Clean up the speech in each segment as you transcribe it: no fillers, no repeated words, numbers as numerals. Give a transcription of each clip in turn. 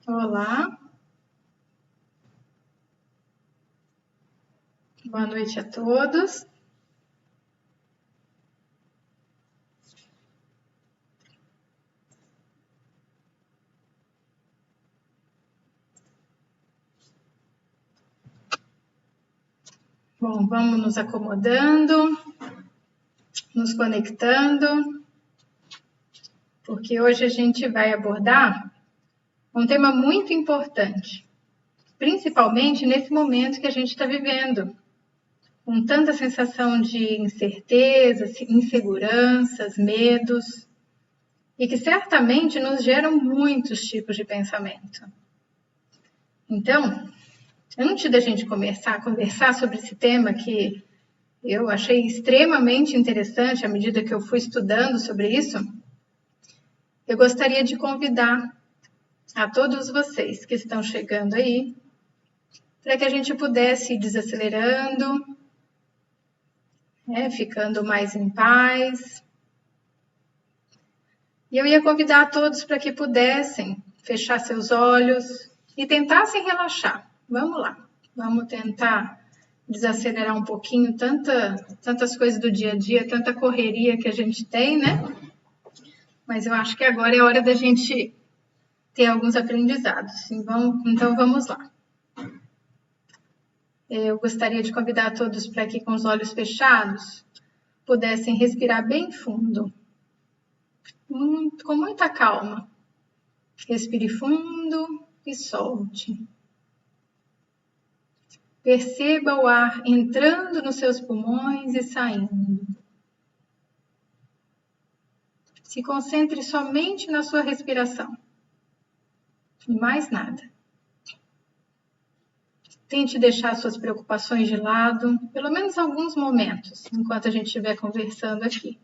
Olá, boa noite a todos. Bom, vamos nos acomodando, nos conectando, porque hoje a gente vai abordar um tema muito importante, principalmente nesse momento que a gente está vivendo, com tanta sensação de incertezas, inseguranças, medos, e que certamente nos geram muitos tipos de pensamento. Então, antes da gente começar a conversar sobre esse tema que eu achei extremamente interessante à medida que eu fui estudando sobre isso, eu gostaria de convidar a todos vocês que estão chegando aí para que a gente pudesse ir desacelerando, ficando mais em paz. E eu ia convidar a todos para que pudessem fechar seus olhos e tentassem relaxar. Vamos lá, vamos tentar desacelerar um pouquinho tantas coisas do dia a dia, tanta correria que a gente tem, né? Mas eu acho que agora é hora da gente ter alguns aprendizados. Então vamos lá. Eu gostaria de convidar todos para que com os olhos fechados pudessem respirar bem fundo, com muita calma. Respire fundo e solte. Perceba o ar entrando nos seus pulmões e saindo. Se concentre somente na sua respiração. E mais nada. Tente deixar suas preocupações de lado, pelo menos alguns momentos, enquanto a gente estiver conversando aqui.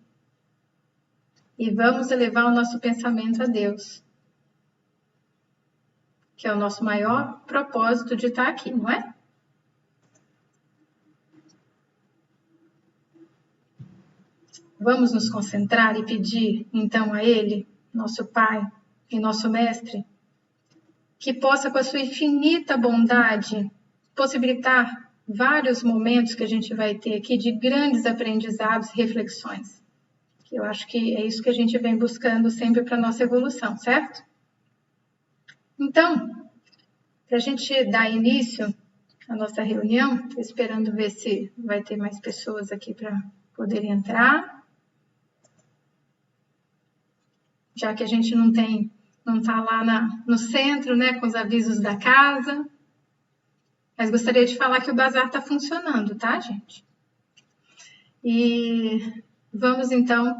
E vamos elevar o nosso pensamento a Deus, que é o nosso maior propósito de estar aqui, não é? Vamos nos concentrar e pedir, então, a Ele, nosso Pai e nosso Mestre, que possa, com a sua infinita bondade, possibilitar vários momentos que a gente vai ter aqui de grandes aprendizados e reflexões. Eu acho que é isso que a gente vem buscando sempre para a nossa evolução, certo? Então, para a gente dar início à nossa reunião, estou esperando ver se vai ter mais pessoas aqui para poderem entrar. Já que a gente não está lá no centro, né, com os avisos da casa. Mas gostaria de falar que o bazar está funcionando, tá, gente? E vamos, então,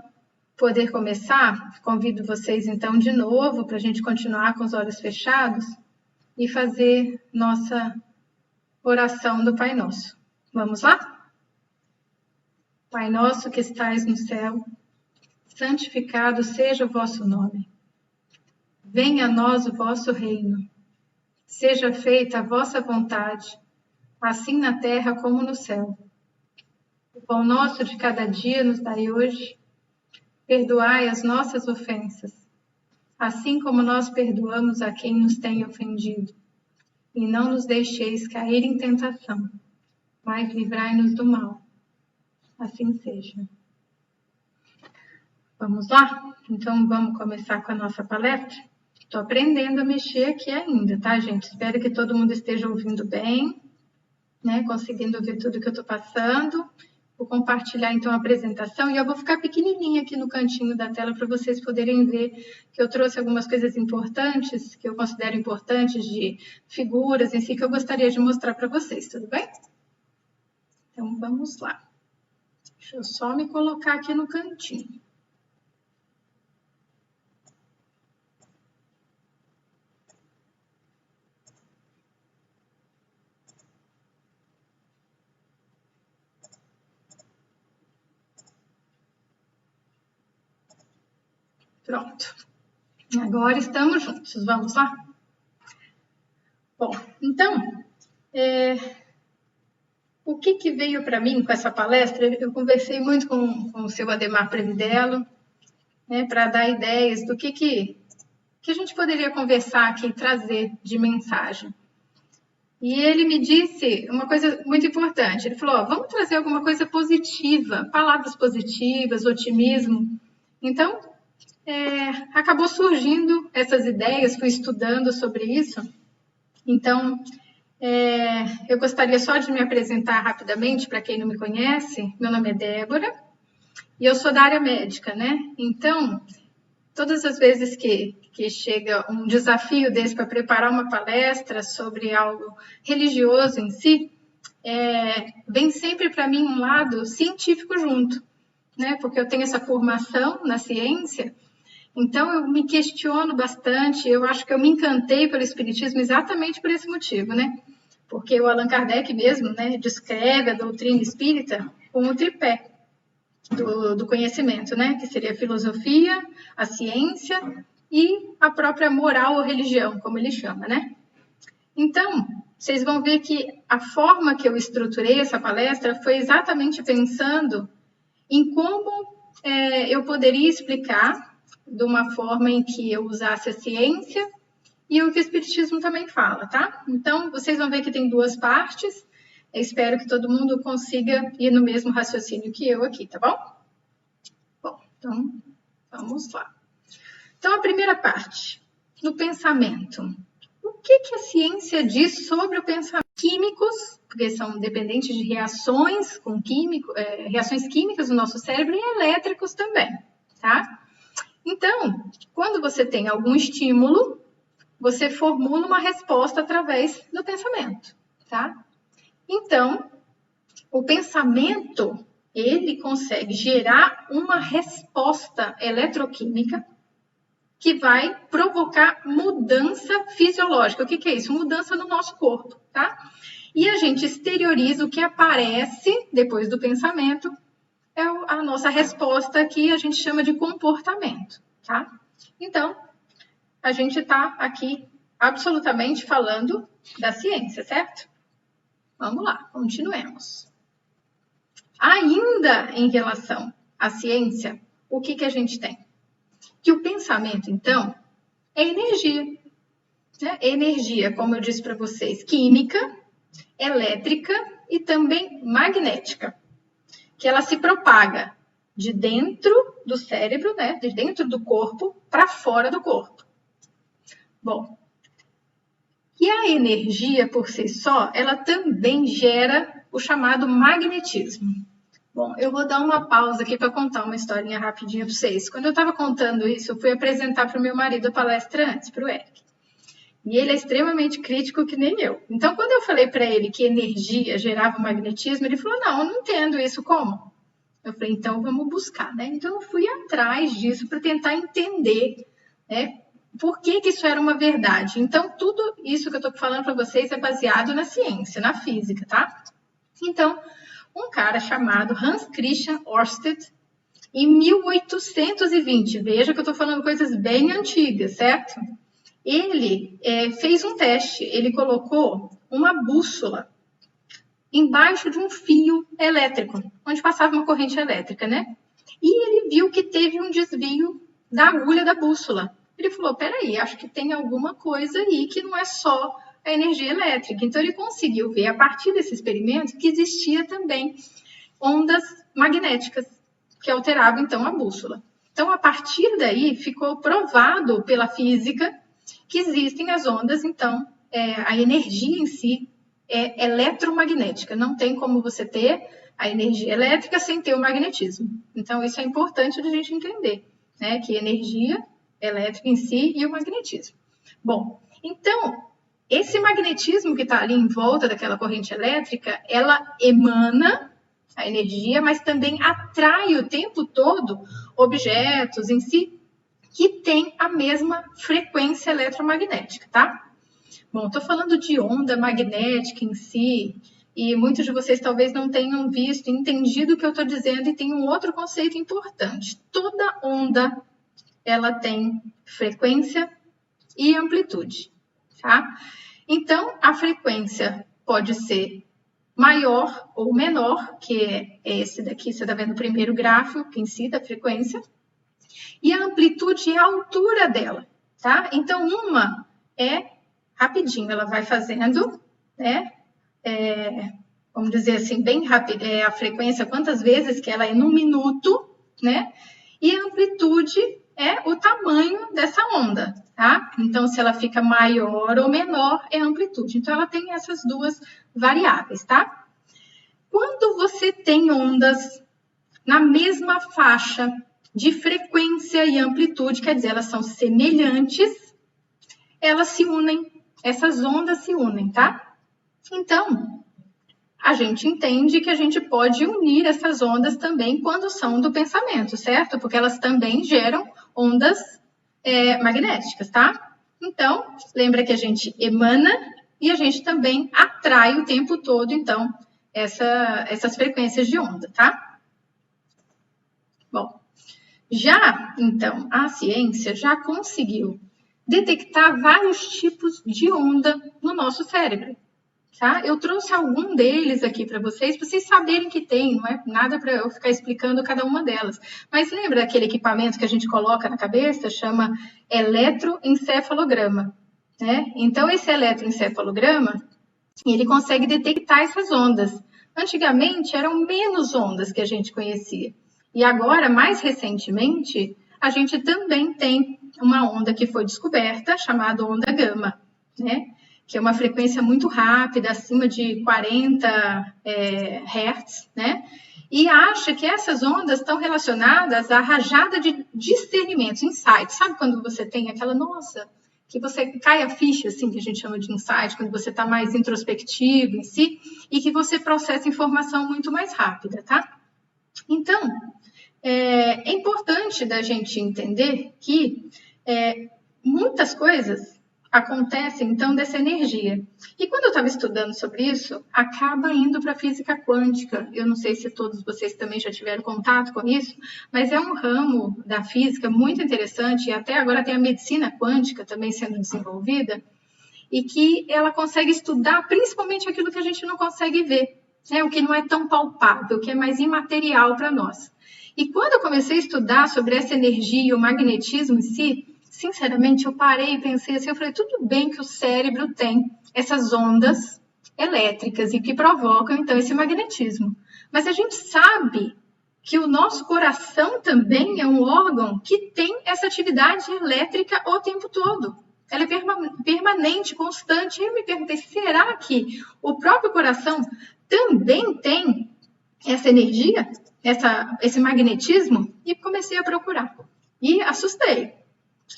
poder começar. Convido vocês, então, de novo, para a gente continuar com os olhos fechados e fazer nossa oração do Pai Nosso. Vamos lá? Pai nosso que estais no céu, santificado seja o vosso nome. Venha a nós o vosso reino. Seja feita a vossa vontade, assim na terra como no céu. O pão nosso de cada dia nos dai hoje. Perdoai as nossas ofensas, assim como nós perdoamos a quem nos tem ofendido. E não nos deixeis cair em tentação, mas livrai-nos do mal. Assim seja. Vamos lá? Então vamos começar com a nossa palestra? Estou aprendendo a mexer aqui ainda, tá, gente? Espero que todo mundo esteja ouvindo bem, né? Conseguindo ouvir tudo que eu estou passando. Vou compartilhar, então, a apresentação e eu vou ficar pequenininha aqui no cantinho da tela para vocês poderem ver que eu trouxe algumas coisas importantes, que eu considero importantes, de figuras em si, que eu gostaria de mostrar para vocês, tudo bem? Então, vamos lá. Deixa eu só me colocar aqui no cantinho. Pronto. Agora estamos juntos. Vamos lá? Bom, então, o que veio para mim com essa palestra? Eu conversei muito com o seu Ademar Previdelo, né, para dar ideias do que que a gente poderia conversar aqui e trazer de mensagem? E ele me disse uma coisa muito importante. Ele falou, vamos trazer alguma coisa positiva, palavras positivas, otimismo. Então, acabou surgindo essas ideias, fui estudando sobre isso. Então, eu gostaria só de me apresentar rapidamente para quem não me conhece. Meu nome é Débora e eu sou da área médica, né? Então, todas as vezes que chega um desafio desse para preparar uma palestra sobre algo religioso em si, vem sempre para mim um lado científico junto, né? Porque eu tenho essa formação na ciência, então eu me questiono bastante, eu acho que eu me encantei pelo Espiritismo exatamente por esse motivo, né? Porque o Allan Kardec mesmo, né, descreve a doutrina espírita como o tripé do conhecimento, né? Que seria a filosofia, a ciência e a própria moral ou religião, como ele chama, né? Então, vocês vão ver que a forma que eu estruturei essa palestra foi exatamente pensando em como eu poderia explicar de uma forma em que eu usasse a ciência e o que o Espiritismo também fala, tá? Então, vocês vão ver que tem duas partes. Eu espero que todo mundo consiga ir no mesmo raciocínio que eu aqui, tá bom? Bom, então, vamos lá. Então, a primeira parte, no pensamento. O que a ciência diz sobre o pensamento? Químicos, porque são dependentes de reações com reações químicas no nosso cérebro e elétricos também, tá? Então, quando você tem algum estímulo, você formula uma resposta através do pensamento, tá? Então, o pensamento, ele consegue gerar uma resposta eletroquímica que vai provocar mudança fisiológica. O que é isso? Mudança no nosso corpo, tá? E a gente exterioriza o que aparece depois do pensamento, é a nossa resposta que a gente chama de comportamento, tá? Então, a gente está aqui absolutamente falando da ciência, certo? Vamos lá, continuemos. Ainda em relação à ciência, o que a gente tem? Que o pensamento, então, é energia. Né? É energia, como eu disse para vocês, química, elétrica e também magnética. Que ela se propaga de dentro do cérebro, né? De dentro do corpo, para fora do corpo. Bom, e a energia por si só, ela também gera o chamado magnetismo. Bom, eu vou dar uma pausa aqui para contar uma historinha rapidinha para vocês. Quando eu estava contando isso, eu fui apresentar para o meu marido a palestra antes, para o Eric. E ele é extremamente crítico que nem eu. Então, quando eu falei para ele que energia gerava magnetismo, ele falou, não, eu não entendo isso como. Eu falei, então vamos buscar, né? Então, eu fui atrás disso para tentar entender, né? Por que isso era uma verdade. Então, tudo isso que eu estou falando para vocês é baseado na ciência, na física, tá? Então, um cara chamado Hans Christian Ørsted, em 1820, veja que eu estou falando coisas bem antigas, certo? Ele fez um teste, ele colocou uma bússola embaixo de um fio elétrico, onde passava uma corrente elétrica, né? E ele viu que teve um desvio da agulha da bússola. Ele falou, peraí, acho que tem alguma coisa aí que não é só a energia elétrica. Então, ele conseguiu ver, a partir desse experimento, que existia também ondas magnéticas, que alteravam, então, a bússola. Então, a partir daí, ficou provado pela física que existem as ondas, então, a energia em si é eletromagnética. Não tem como você ter a energia elétrica sem ter o magnetismo. Então, isso é importante de a gente entender, né? Que energia elétrica em si e o magnetismo. Bom, então, esse magnetismo que está ali em volta daquela corrente elétrica, ela emana a energia, mas também atrai o tempo todo objetos em si que têm a mesma frequência eletromagnética, tá? Bom, estou falando de onda magnética em si, e muitos de vocês talvez não tenham visto, entendido o que eu estou dizendo, e tem um outro conceito importante. Toda onda, ela tem frequência e amplitude, tá? Então, a frequência pode ser maior ou menor, que é esse daqui, você está vendo o primeiro gráfico em si da frequência, e a amplitude é a altura dela. tá? Então, uma é rapidinho, ela vai fazendo, né? Vamos dizer assim, bem rápido, a frequência, quantas vezes que ela é no minuto, né? E a amplitude é o tamanho dessa onda, tá? Então, se ela fica maior ou menor, é a amplitude. Então, ela tem essas duas variáveis, tá? Quando você tem ondas na mesma faixa de frequência e amplitude, quer dizer, elas são semelhantes, elas se unem, essas ondas se unem, tá? Então, a gente entende que a gente pode unir essas ondas também quando são do pensamento, certo? Porque elas também geram ondas magnéticas, tá? Então, lembra que a gente emana e a gente também atrai o tempo todo, então, essas frequências de onda, tá? Bom, já, então, a ciência já conseguiu detectar vários tipos de onda no nosso cérebro, tá? Eu trouxe algum deles aqui para vocês saberem que tem, não é nada para eu ficar explicando cada uma delas. Mas lembra daquele equipamento que a gente coloca na cabeça, chama eletroencefalograma, né? Então, esse eletroencefalograma, ele consegue detectar essas ondas. Antigamente, eram menos ondas que a gente conhecia. E agora, mais recentemente, a gente também tem uma onda que foi descoberta, chamada onda gama, né? Que é uma frequência muito rápida, acima de 40 Hz, né? E acha que essas ondas estão relacionadas à rajada de discernimentos, insights. Sabe quando você tem aquela, nossa, que você cai a ficha, assim, que a gente chama de insight, quando você está mais introspectivo em si, e que você processa informação muito mais rápida, tá? Então, é importante da gente entender que muitas coisas acontecem, então, dessa energia. E quando eu estava estudando sobre isso, acaba indo para a física quântica. Eu não sei se todos vocês também já tiveram contato com isso, mas é um ramo da física muito interessante, e até agora tem a medicina quântica também sendo desenvolvida, e que ela consegue estudar principalmente aquilo que a gente não consegue ver, né? O que não é tão palpável, o que é mais imaterial para nós. E quando eu comecei a estudar sobre essa energia e o magnetismo em si, sinceramente, eu parei e pensei assim, eu falei, tudo bem que o cérebro tem essas ondas elétricas e que provocam, então, esse magnetismo. Mas a gente sabe que o nosso coração também é um órgão que tem essa atividade elétrica o tempo todo. Ela é permanente, constante. E eu me perguntei, será que o próprio coração também tem essa energia, esse magnetismo? E comecei a procurar. E assustei.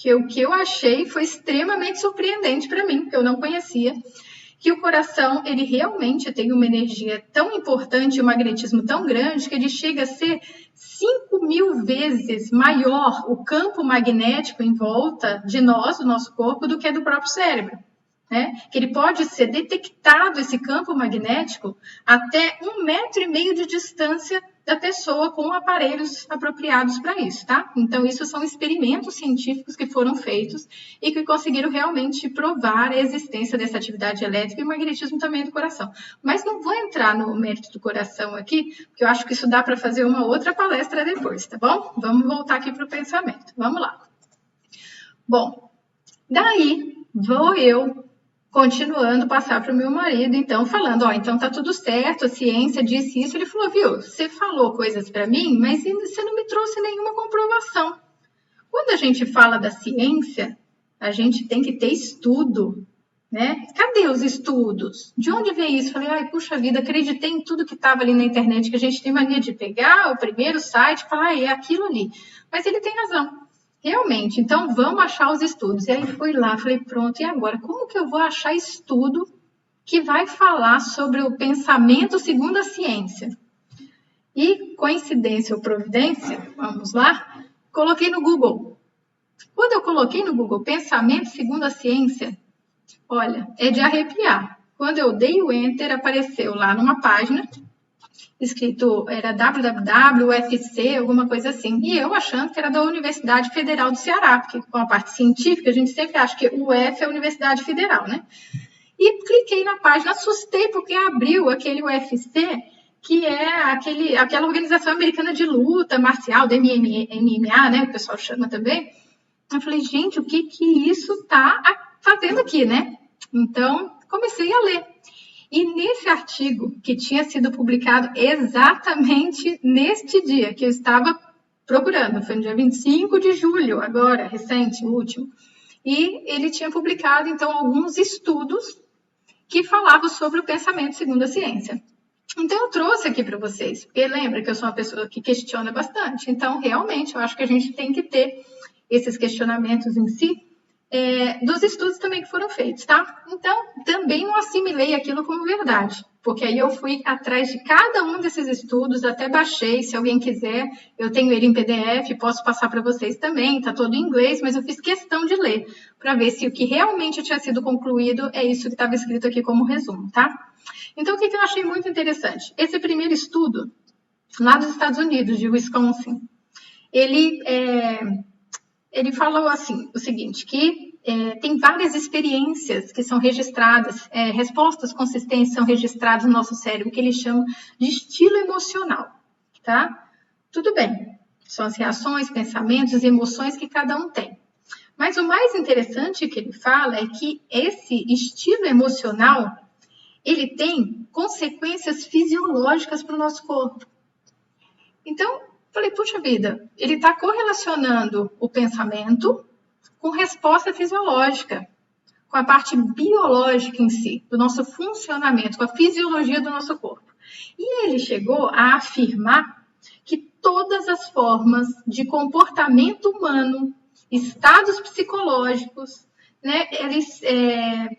Que o que eu achei foi extremamente surpreendente para mim, que eu não conhecia, que o coração, ele realmente tem uma energia tão importante, um magnetismo tão grande, que ele chega a ser 5.000 vezes maior o campo magnético em volta de nós, do nosso corpo, do que do próprio cérebro. Né? Que ele pode ser detectado, esse campo magnético, até 1,5 metro de distância da pessoa com aparelhos apropriados para isso, tá? Então, isso são experimentos científicos que foram feitos e que conseguiram realmente provar a existência dessa atividade elétrica e o magnetismo também do coração. Mas não vou entrar no mérito do coração aqui, porque eu acho que isso dá para fazer uma outra palestra depois, tá bom? Vamos voltar aqui para o pensamento. Vamos lá. Bom, daí vou eu continuando passar para o meu marido, então, falando, ó, então tá tudo certo, a ciência disse isso. Ele falou, viu, você falou coisas para mim, mas você não me trouxe nenhuma comprovação. Quando a gente fala da ciência, a gente tem que ter estudo, né? Cadê os estudos? De onde vem isso? Falei, ai, puxa vida, acreditei em tudo que estava ali na internet, que a gente tem mania de pegar o primeiro site e falar, é aquilo ali. Mas ele tem razão. Realmente, então vamos achar os estudos. E aí fui lá, falei, pronto, e agora? Como que eu vou achar estudo que vai falar sobre o pensamento segundo a ciência? E, coincidência ou providência, vamos lá, coloquei no Google. Quando eu coloquei no Google pensamento segundo a ciência, olha, é de arrepiar. Quando eu dei o Enter, apareceu lá numa página escrito, era www.ufc, alguma coisa assim. E eu achando que era da Universidade Federal do Ceará, porque com a parte científica a gente sempre acha que o UF é a Universidade Federal, né? E cliquei na página, assustei porque abriu aquele UFC, que é aquela organização americana de luta marcial, do MMA, né? O pessoal chama também. Eu falei, gente, o que isso está fazendo aqui, né? Então, comecei a ler. E nesse artigo, que tinha sido publicado exatamente neste dia que eu estava procurando, foi no dia 25 de julho, agora, recente, o último, e ele tinha publicado, então, alguns estudos que falavam sobre o pensamento segundo a ciência. Então, eu trouxe aqui para vocês, porque lembra que eu sou uma pessoa que questiona bastante, então, realmente, eu acho que a gente tem que ter esses questionamentos em si, dos estudos também que foram feitos, tá? Então, também não assimilei aquilo como verdade, porque aí eu fui atrás de cada um desses estudos, até baixei, se alguém quiser, eu tenho ele em PDF, posso passar para vocês também, tá todo em inglês, mas eu fiz questão de ler, para ver se o que realmente tinha sido concluído é isso que estava escrito aqui como resumo, tá? Então, o que eu achei muito interessante? Esse primeiro estudo, lá dos Estados Unidos, de Wisconsin, ele falou assim, o seguinte, que tem várias experiências que são registradas, respostas consistentes são registradas no nosso cérebro, que eles chamam de estilo emocional, tá? Tudo bem, são as reações, pensamentos e emoções que cada um tem. Mas o mais interessante que ele fala é que esse estilo emocional, ele tem consequências fisiológicas para o nosso corpo. Então, falei, puxa vida, ele está correlacionando o pensamento com resposta fisiológica, com a parte biológica em si, do nosso funcionamento, com a fisiologia do nosso corpo. E ele chegou a afirmar que todas as formas de comportamento humano, estados psicológicos, né,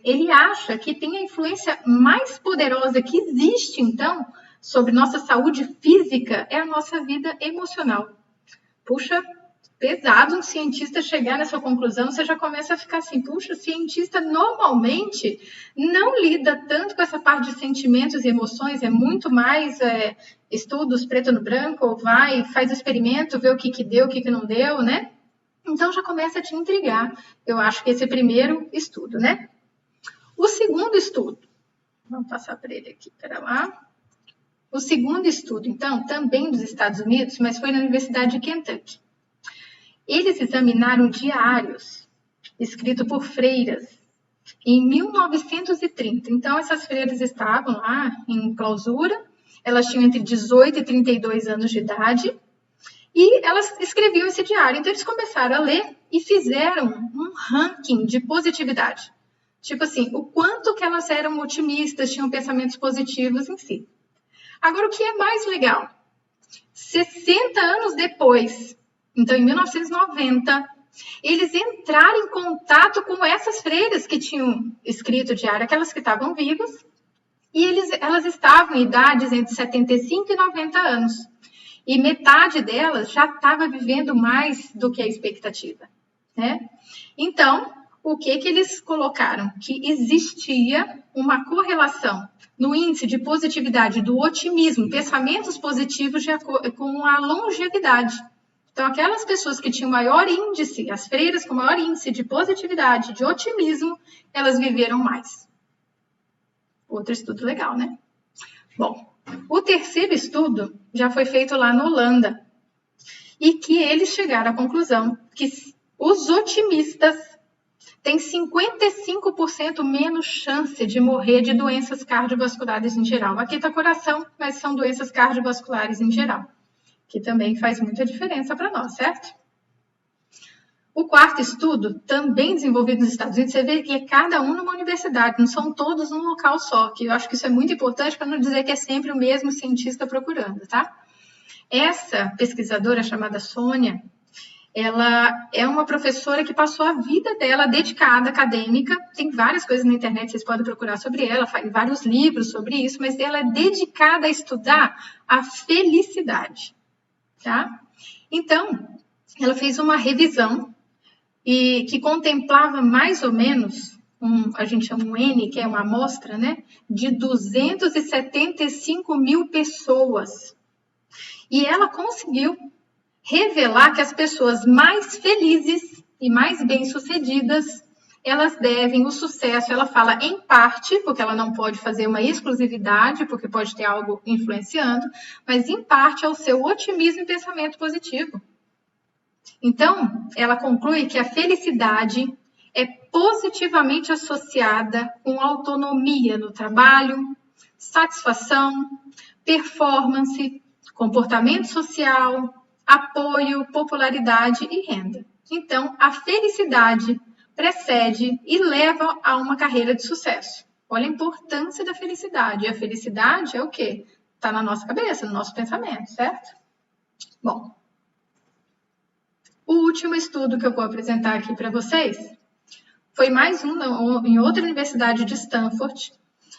ele acha que tem a influência mais poderosa que existe, então, sobre nossa saúde física, é a nossa vida emocional. Puxa, pesado um cientista chegar nessa conclusão, você já começa a ficar assim, puxa, o cientista normalmente não lida tanto com essa parte de sentimentos e emoções, é muito mais estudos preto no branco, faz o experimento, vê o que deu, o que não deu, né? Então já começa a te intrigar, eu acho que esse é o primeiro estudo, né? O segundo estudo, vamos passar para ele aqui, pera lá. O segundo estudo, então, também dos Estados Unidos, mas foi na Universidade de Kentucky. Eles examinaram diários escritos por freiras em 1930. Então, essas freiras estavam lá em clausura, elas tinham entre 18 e 32 anos de idade, e elas escreviam esse diário. Então, eles começaram a ler e fizeram um ranking de positividade. Tipo assim, o quanto que elas eram otimistas, tinham pensamentos positivos em si. Agora, o que é mais legal? 60 anos depois, então em 1990, eles entraram em contato com essas freiras que tinham escrito o diário, aquelas que estavam vivas, e elas estavam em idades entre 75 e 90 anos. E metade delas já estava vivendo mais do que a expectativa, né? Então, o que eles colocaram? Que existia uma correlação no índice de positividade do otimismo, pensamentos positivos com a longevidade. Então, aquelas pessoas que tinham maior índice, as freiras com maior índice de positividade, de otimismo, elas viveram mais. Outro estudo legal, né? Bom, o terceiro estudo já foi feito lá na Holanda e que eles chegaram à conclusão que os otimistas têm 55% menos chance de morrer de doenças cardiovasculares em geral. Aqui está coração, mas são doenças cardiovasculares em geral, que também faz muita diferença para nós, certo? O quarto estudo, também desenvolvido nos Estados Unidos, você vê que é cada um numa universidade, não são todos num local só, que eu acho que isso é muito importante para não dizer que é sempre o mesmo cientista procurando, tá? Essa pesquisadora chamada Sônia, ela é uma professora que passou a vida dela dedicada, acadêmica, tem várias coisas na internet, vocês podem procurar sobre ela, faz vários livros sobre isso, mas ela é dedicada a estudar a felicidade, tá? Então, ela fez uma revisão e que contemplava mais ou menos, a gente chama um N, que é uma amostra, né, de 275 mil pessoas. E ela conseguiu revelar que as pessoas mais felizes e mais bem-sucedidas, elas devem o sucesso, ela fala em parte, porque ela não pode fazer uma exclusividade, porque pode ter algo influenciando, mas em parte ao seu otimismo e pensamento positivo. Então, ela conclui que a felicidade é positivamente associada com autonomia no trabalho, satisfação, performance, comportamento social, apoio, popularidade e renda. Então, a felicidade precede e leva a uma carreira de sucesso. Olha a importância da felicidade. E a felicidade é o quê? Está na nossa cabeça, no nosso pensamento, certo? Bom, o último estudo que eu vou apresentar aqui para vocês foi mais um em outra universidade de Stanford,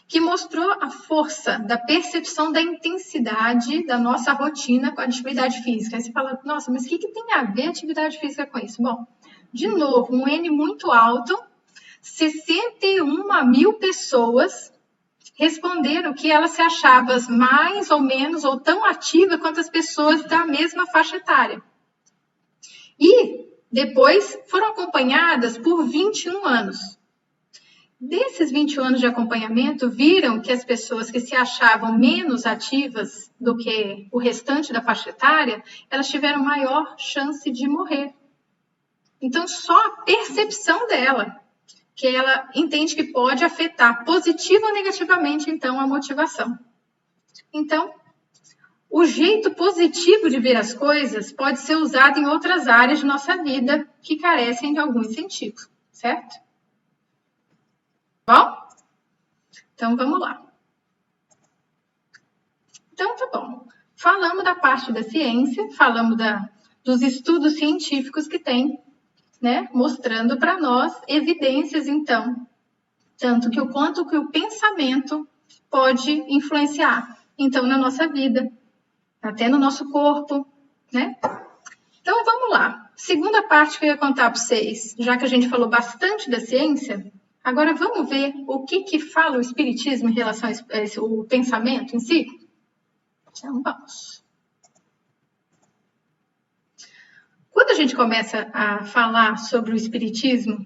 que mostrou a força da percepção da intensidade da nossa rotina com a atividade física. Aí você fala, nossa, mas o que tem a ver a atividade física com isso? Bom, de novo, um N muito alto, 61 mil pessoas responderam que elas se achavam mais ou menos ou tão ativas quanto as pessoas da mesma faixa etária. E depois foram acompanhadas por 21 anos. Desses 21 anos de acompanhamento, viram que as pessoas que se achavam menos ativas do que o restante da faixa etária, elas tiveram maior chance de morrer. Então, só a percepção dela, que ela entende que pode afetar positiva ou negativamente, então, a motivação. Então, o jeito positivo de ver as coisas pode ser usado em outras áreas de nossa vida que carecem de algum incentivo, certo? Bom? Então, vamos lá. Então, tá bom. Falamos da parte da ciência, falamos dos estudos científicos que tem, né? Mostrando para nós evidências, então, tanto que quanto que o pensamento pode influenciar, então, na nossa vida, até no nosso corpo, né? Então, vamos lá. Segunda parte que eu ia contar para vocês, já que a gente falou bastante da ciência, agora vamos ver o que fala o Espiritismo em relação ao pensamento em si? Então, vamos. Quando a gente começa a falar sobre o Espiritismo,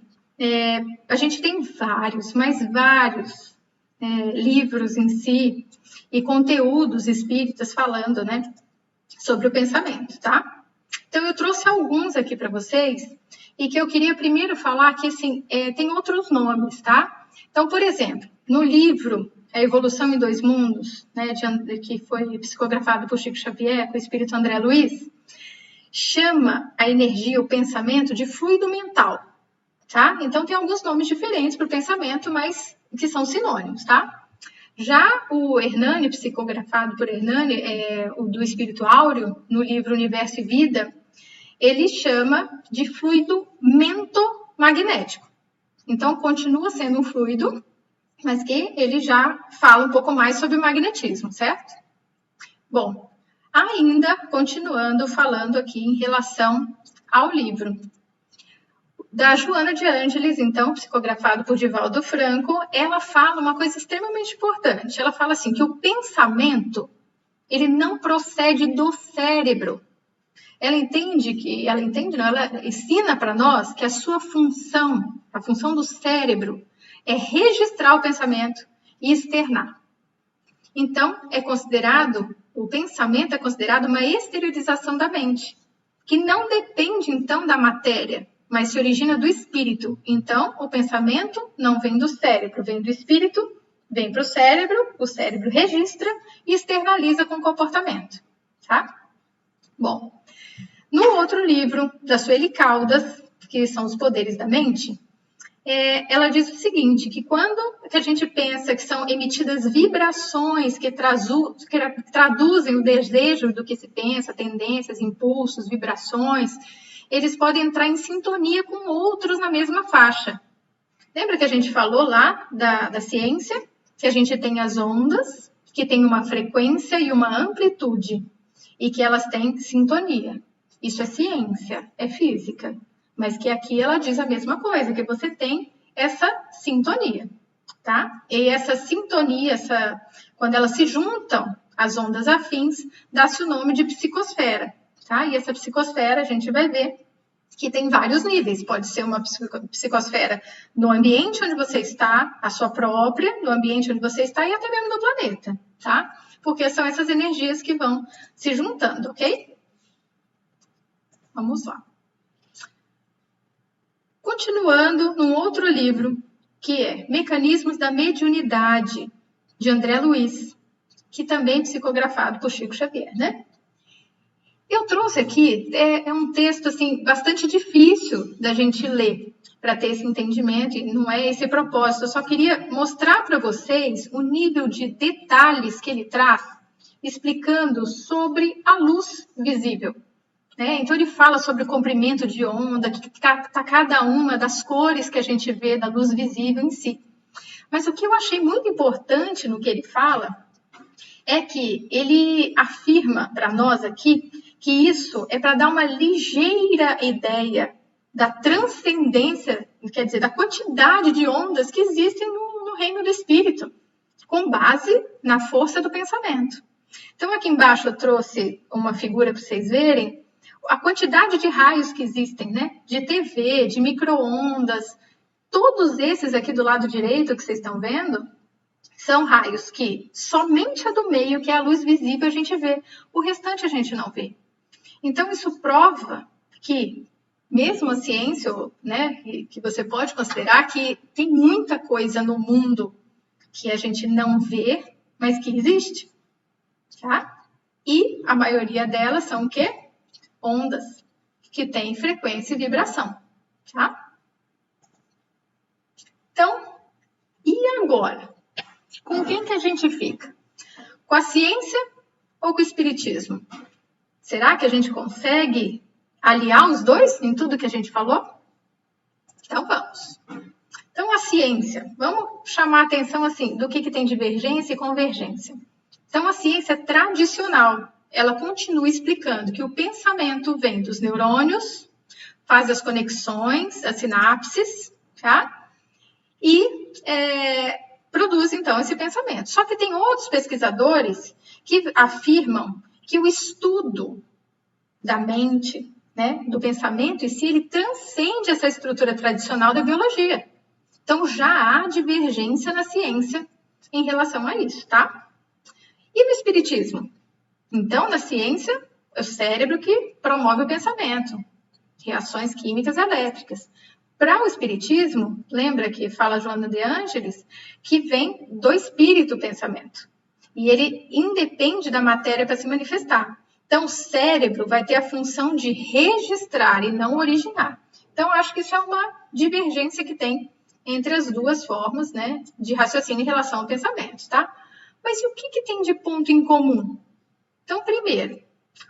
a gente tem vários livros em si e conteúdos espíritas falando, né, sobre o pensamento, tá? Então, eu trouxe alguns aqui para vocês e que eu queria primeiro falar que, assim, tem outros nomes, tá? Então, por exemplo, no livro A Evolução em Dois Mundos, né, que foi psicografado por Chico Xavier, com o espírito André Luiz, chama a energia, o pensamento, de fluido mental, tá? Então, tem alguns nomes diferentes para o pensamento, mas que são sinônimos, tá? Já o Hernani, psicografado por Hernani, o do Espírito Áureo, no livro Universo e Vida, ele chama de fluido mentomagnético. Então, continua sendo um fluido, mas que ele já fala um pouco mais sobre o magnetismo, certo? Bom, ainda continuando falando aqui em relação ao livro da Joana de Ângeles, então, psicografado por Divaldo Franco, ela fala uma coisa extremamente importante. Ela fala assim, que o pensamento, ele não procede do cérebro. Ela ensina para nós que a sua função, a função do cérebro, é registrar o pensamento e externar. Então, o pensamento é considerado uma exteriorização da mente, que não depende, então, da matéria, mas se origina do espírito. Então, o pensamento não vem do cérebro, vem do espírito, vem para o cérebro registra e externaliza com o comportamento, tá? Bom, no outro livro, da Sueli Caldas, que são Os Poderes da Mente, ela diz o seguinte, que quando a gente pensa que são emitidas vibrações que traduzem o desejo do que se pensa, tendências, impulsos, vibrações, eles podem entrar em sintonia com outros na mesma faixa. Lembra que a gente falou lá da ciência? Que a gente tem as ondas, que tem uma frequência e uma amplitude, e que elas têm sintonia. Isso é ciência, é física. Mas que aqui ela diz a mesma coisa, que você tem essa sintonia, tá? E essa sintonia, quando elas se juntam, as ondas afins, dá-se o nome de psicosfera, tá? E essa psicosfera, a gente vai ver que tem vários níveis. Pode ser uma psicosfera no ambiente onde você está, a sua própria, no ambiente onde você está e até mesmo no planeta, tá? Porque são essas energias que vão se juntando, ok? Vamos lá. Continuando num outro livro, que é Mecanismos da Mediunidade, de André Luiz, que também é psicografado por Chico Xavier, né? Eu trouxe aqui, é um texto assim, bastante difícil da gente ler para ter esse entendimento, e não é esse propósito. Eu só queria mostrar para vocês o nível de detalhes que ele traz, explicando sobre a luz visível. Né? Então, ele fala sobre o comprimento de onda, que está cada uma das cores que a gente vê da luz visível em si. Mas o que eu achei muito importante no que ele fala é que ele afirma para nós aqui que isso é para dar uma ligeira ideia da transcendência, quer dizer, da quantidade de ondas que existem no reino do espírito, com base na força do pensamento. Então, aqui embaixo eu trouxe uma figura para vocês verem a quantidade de raios que existem, né? De TV, de micro-ondas, todos esses aqui do lado direito que vocês estão vendo, são raios que somente a do meio, que é a luz visível, a gente vê. O restante a gente não vê. Então, isso prova que, mesmo a ciência, né, que você pode considerar que tem muita coisa no mundo que a gente não vê, mas que existe. Tá? E a maioria delas são o quê? Ondas que têm frequência e vibração. Tá? Então, e agora? Com quem que a gente fica? Com a ciência ou com o espiritismo? Será que a gente consegue aliar os dois em tudo que a gente falou? Então vamos. Então a ciência, vamos chamar a atenção assim, do que tem divergência e convergência. Então a ciência tradicional, ela continua explicando que o pensamento vem dos neurônios, faz as conexões, as sinapses, tá? E produz, então, esse pensamento. Só que tem outros pesquisadores que afirmam que o estudo da mente, né, do pensamento em si, ele transcende essa estrutura tradicional da biologia. Então, já há divergência na ciência em relação a isso, tá? E no espiritismo? Então, na ciência, é o cérebro que promove o pensamento, reações químicas e elétricas. Para o espiritismo, lembra que fala Joana de Ângeles, que vem do espírito o pensamento. E ele independe da matéria para se manifestar. Então, o cérebro vai ter a função de registrar e não originar. Então, acho que isso é uma divergência que tem entre as duas formas, né, de raciocínio em relação ao pensamento, tá? Mas e o que tem de ponto em comum? Então, primeiro,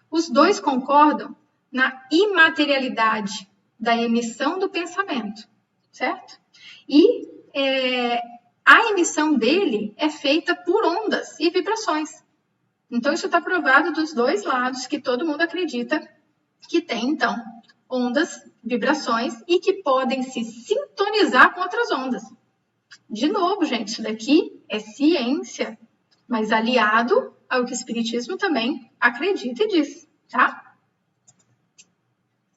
os dois concordam na imaterialidade da emissão do pensamento, certo? E a emissão dele é feita por ondas e vibrações. Então, isso está provado dos dois lados, que todo mundo acredita que tem, então, ondas, vibrações, e que podem se sintonizar com outras ondas. De novo, gente, isso daqui é ciência, mas aliado ao que o espiritismo também acredita e diz, tá?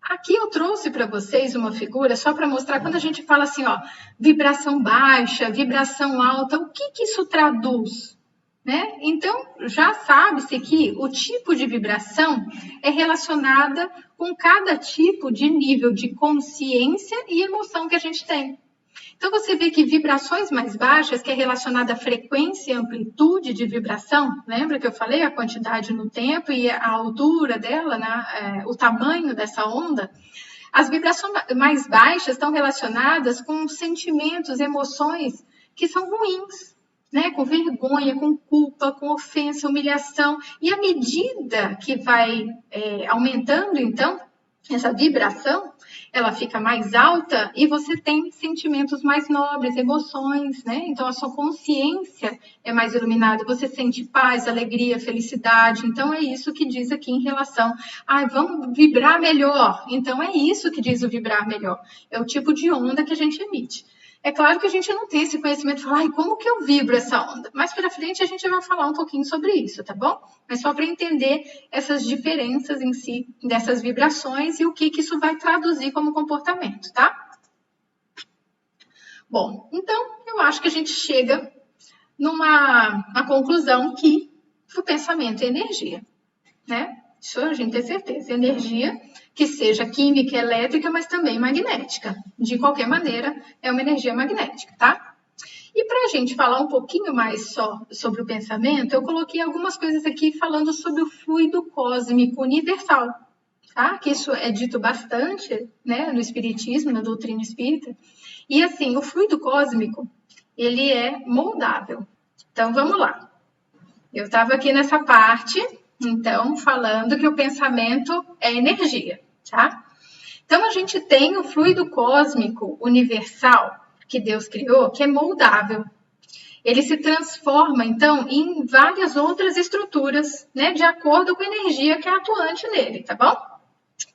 Aqui eu trouxe para vocês uma figura só para mostrar quando a gente fala assim, ó, vibração baixa, vibração alta, o que isso traduz? Né? Então, já sabe-se que o tipo de vibração é relacionada com cada tipo de nível de consciência e emoção que a gente tem. Então, você vê que vibrações mais baixas, que é relacionada à frequência e amplitude de vibração, lembra que eu falei a quantidade no tempo e a altura dela, né? O tamanho dessa onda? As vibrações mais baixas estão relacionadas com sentimentos, emoções que são ruins, né? Com vergonha, com culpa, com ofensa, humilhação. E à medida que vai aumentando, então, essa vibração, ela fica mais alta e você tem sentimentos mais nobres, emoções, né? Então, a sua consciência é mais iluminada, você sente paz, alegria, felicidade. Então, é isso que diz aqui em relação a vamos vibrar melhor. Então, é isso que diz o vibrar melhor. É o tipo de onda que a gente emite. É claro que a gente não tem esse conhecimento de falar, como que eu vibro essa onda? Mais para frente a gente vai falar um pouquinho sobre isso, tá bom? Mas só para entender essas diferenças em si, dessas vibrações e o que isso vai traduzir como comportamento, tá? Bom, então eu acho que a gente chega numa conclusão que o pensamento é energia, né? Isso a gente tem certeza. Energia que seja química, elétrica, mas também magnética. De qualquer maneira, é uma energia magnética, tá? E para a gente falar um pouquinho mais só sobre o pensamento, eu coloquei algumas coisas aqui falando sobre o fluido cósmico universal, tá? Que isso é dito bastante, né, no espiritismo, na doutrina espírita. E assim, o fluido cósmico, ele é moldável. Então, vamos lá. Eu estava aqui nessa parte, então, falando que o pensamento é energia, tá? Então, a gente tem o fluido cósmico universal que Deus criou, que é moldável. Ele se transforma, então, em várias outras estruturas, né, de acordo com a energia que é atuante nele, tá bom?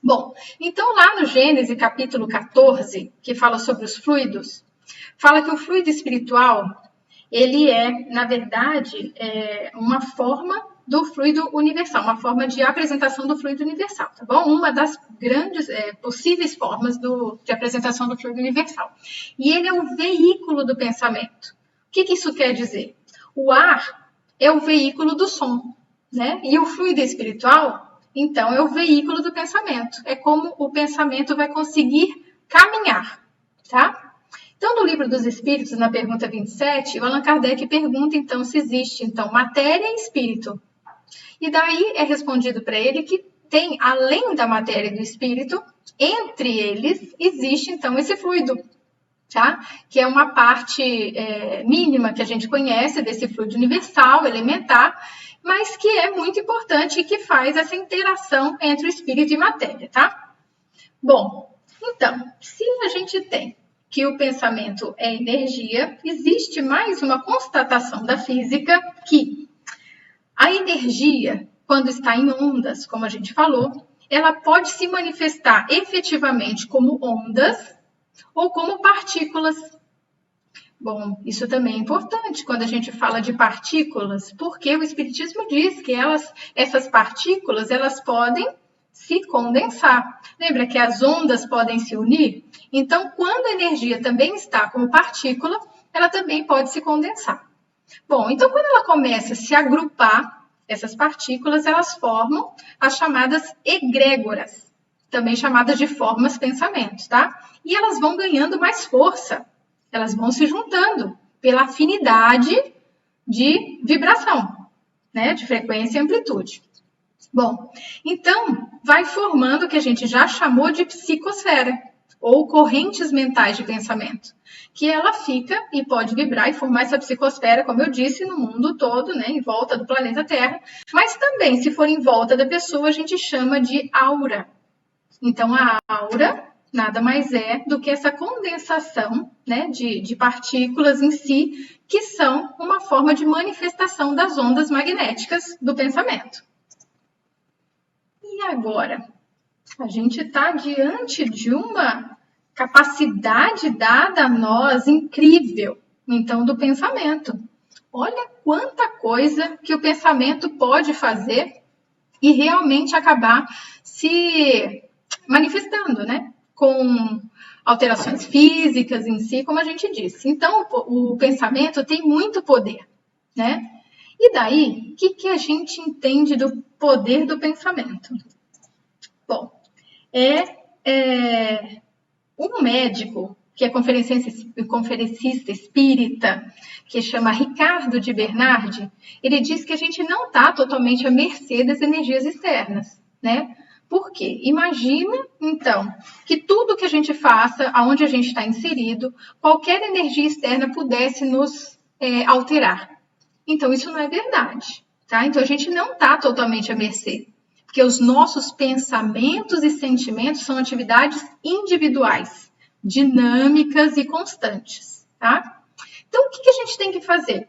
Bom, então lá no Gênesis capítulo 14, que fala sobre os fluidos, fala que o fluido espiritual, ele é, na verdade, uma forma do fluido universal, uma forma de apresentação do fluido universal, tá bom? Uma das grandes possíveis formas de apresentação do fluido universal. E ele é o veículo do pensamento. O que isso quer dizer? O ar é o veículo do som, né? E o fluido espiritual, então, é o veículo do pensamento. É como o pensamento vai conseguir caminhar, tá? Então, no Livro dos Espíritos, na pergunta 27, o Allan Kardec pergunta, então, se existe, então, matéria e espírito. E daí é respondido para ele que tem, além da matéria e do espírito, entre eles existe, então, esse fluido, tá? Que é uma parte mínima que a gente conhece desse fluido universal, elementar, mas que é muito importante e que faz essa interação entre o espírito e matéria, tá? Bom, então, se a gente tem que o pensamento é energia, existe mais uma constatação da física que a energia, quando está em ondas, como a gente falou, ela pode se manifestar efetivamente como ondas ou como partículas. Bom, isso também é importante quando a gente fala de partículas, porque o Espiritismo diz que essas partículas, elas podem se condensar. Lembra que as ondas podem se unir? Então, quando a energia também está como partícula, ela também pode se condensar. Bom, então quando ela começa a se agrupar, essas partículas, elas formam as chamadas egrégoras, também chamadas de formas pensamentos, tá? E elas vão ganhando mais força, elas vão se juntando pela afinidade de vibração, né? De frequência e amplitude. Bom, então vai formando o que a gente já chamou de psicosfera, ou correntes mentais de pensamento, que ela fica e pode vibrar e formar essa psicosfera, como eu disse, no mundo todo, né, em volta do planeta Terra, mas também, se for em volta da pessoa, a gente chama de aura. Então, a aura nada mais é do que essa condensação, né, de partículas em si, que são uma forma de manifestação das ondas magnéticas do pensamento. E agora? A gente está diante de uma capacidade dada a nós incrível, então, do pensamento. Olha quanta coisa que o pensamento pode fazer e realmente acabar se manifestando, né? Com alterações físicas em si, como a gente disse. Então, o pensamento tem muito poder, né? E daí, o que a gente entende do poder do pensamento? Bom, um médico que é conferencista espírita, que chama Ricardo de Bernardi, ele diz que a gente não está totalmente à mercê das energias externas, né? Por quê? Imagina, então, que tudo que a gente faça, aonde a gente está inserido, qualquer energia externa pudesse nos alterar. Então, isso não é verdade, tá? Então, a gente não está totalmente à mercê. Porque os nossos pensamentos e sentimentos são atividades individuais, dinâmicas e constantes, tá? Então, o que a gente tem que fazer?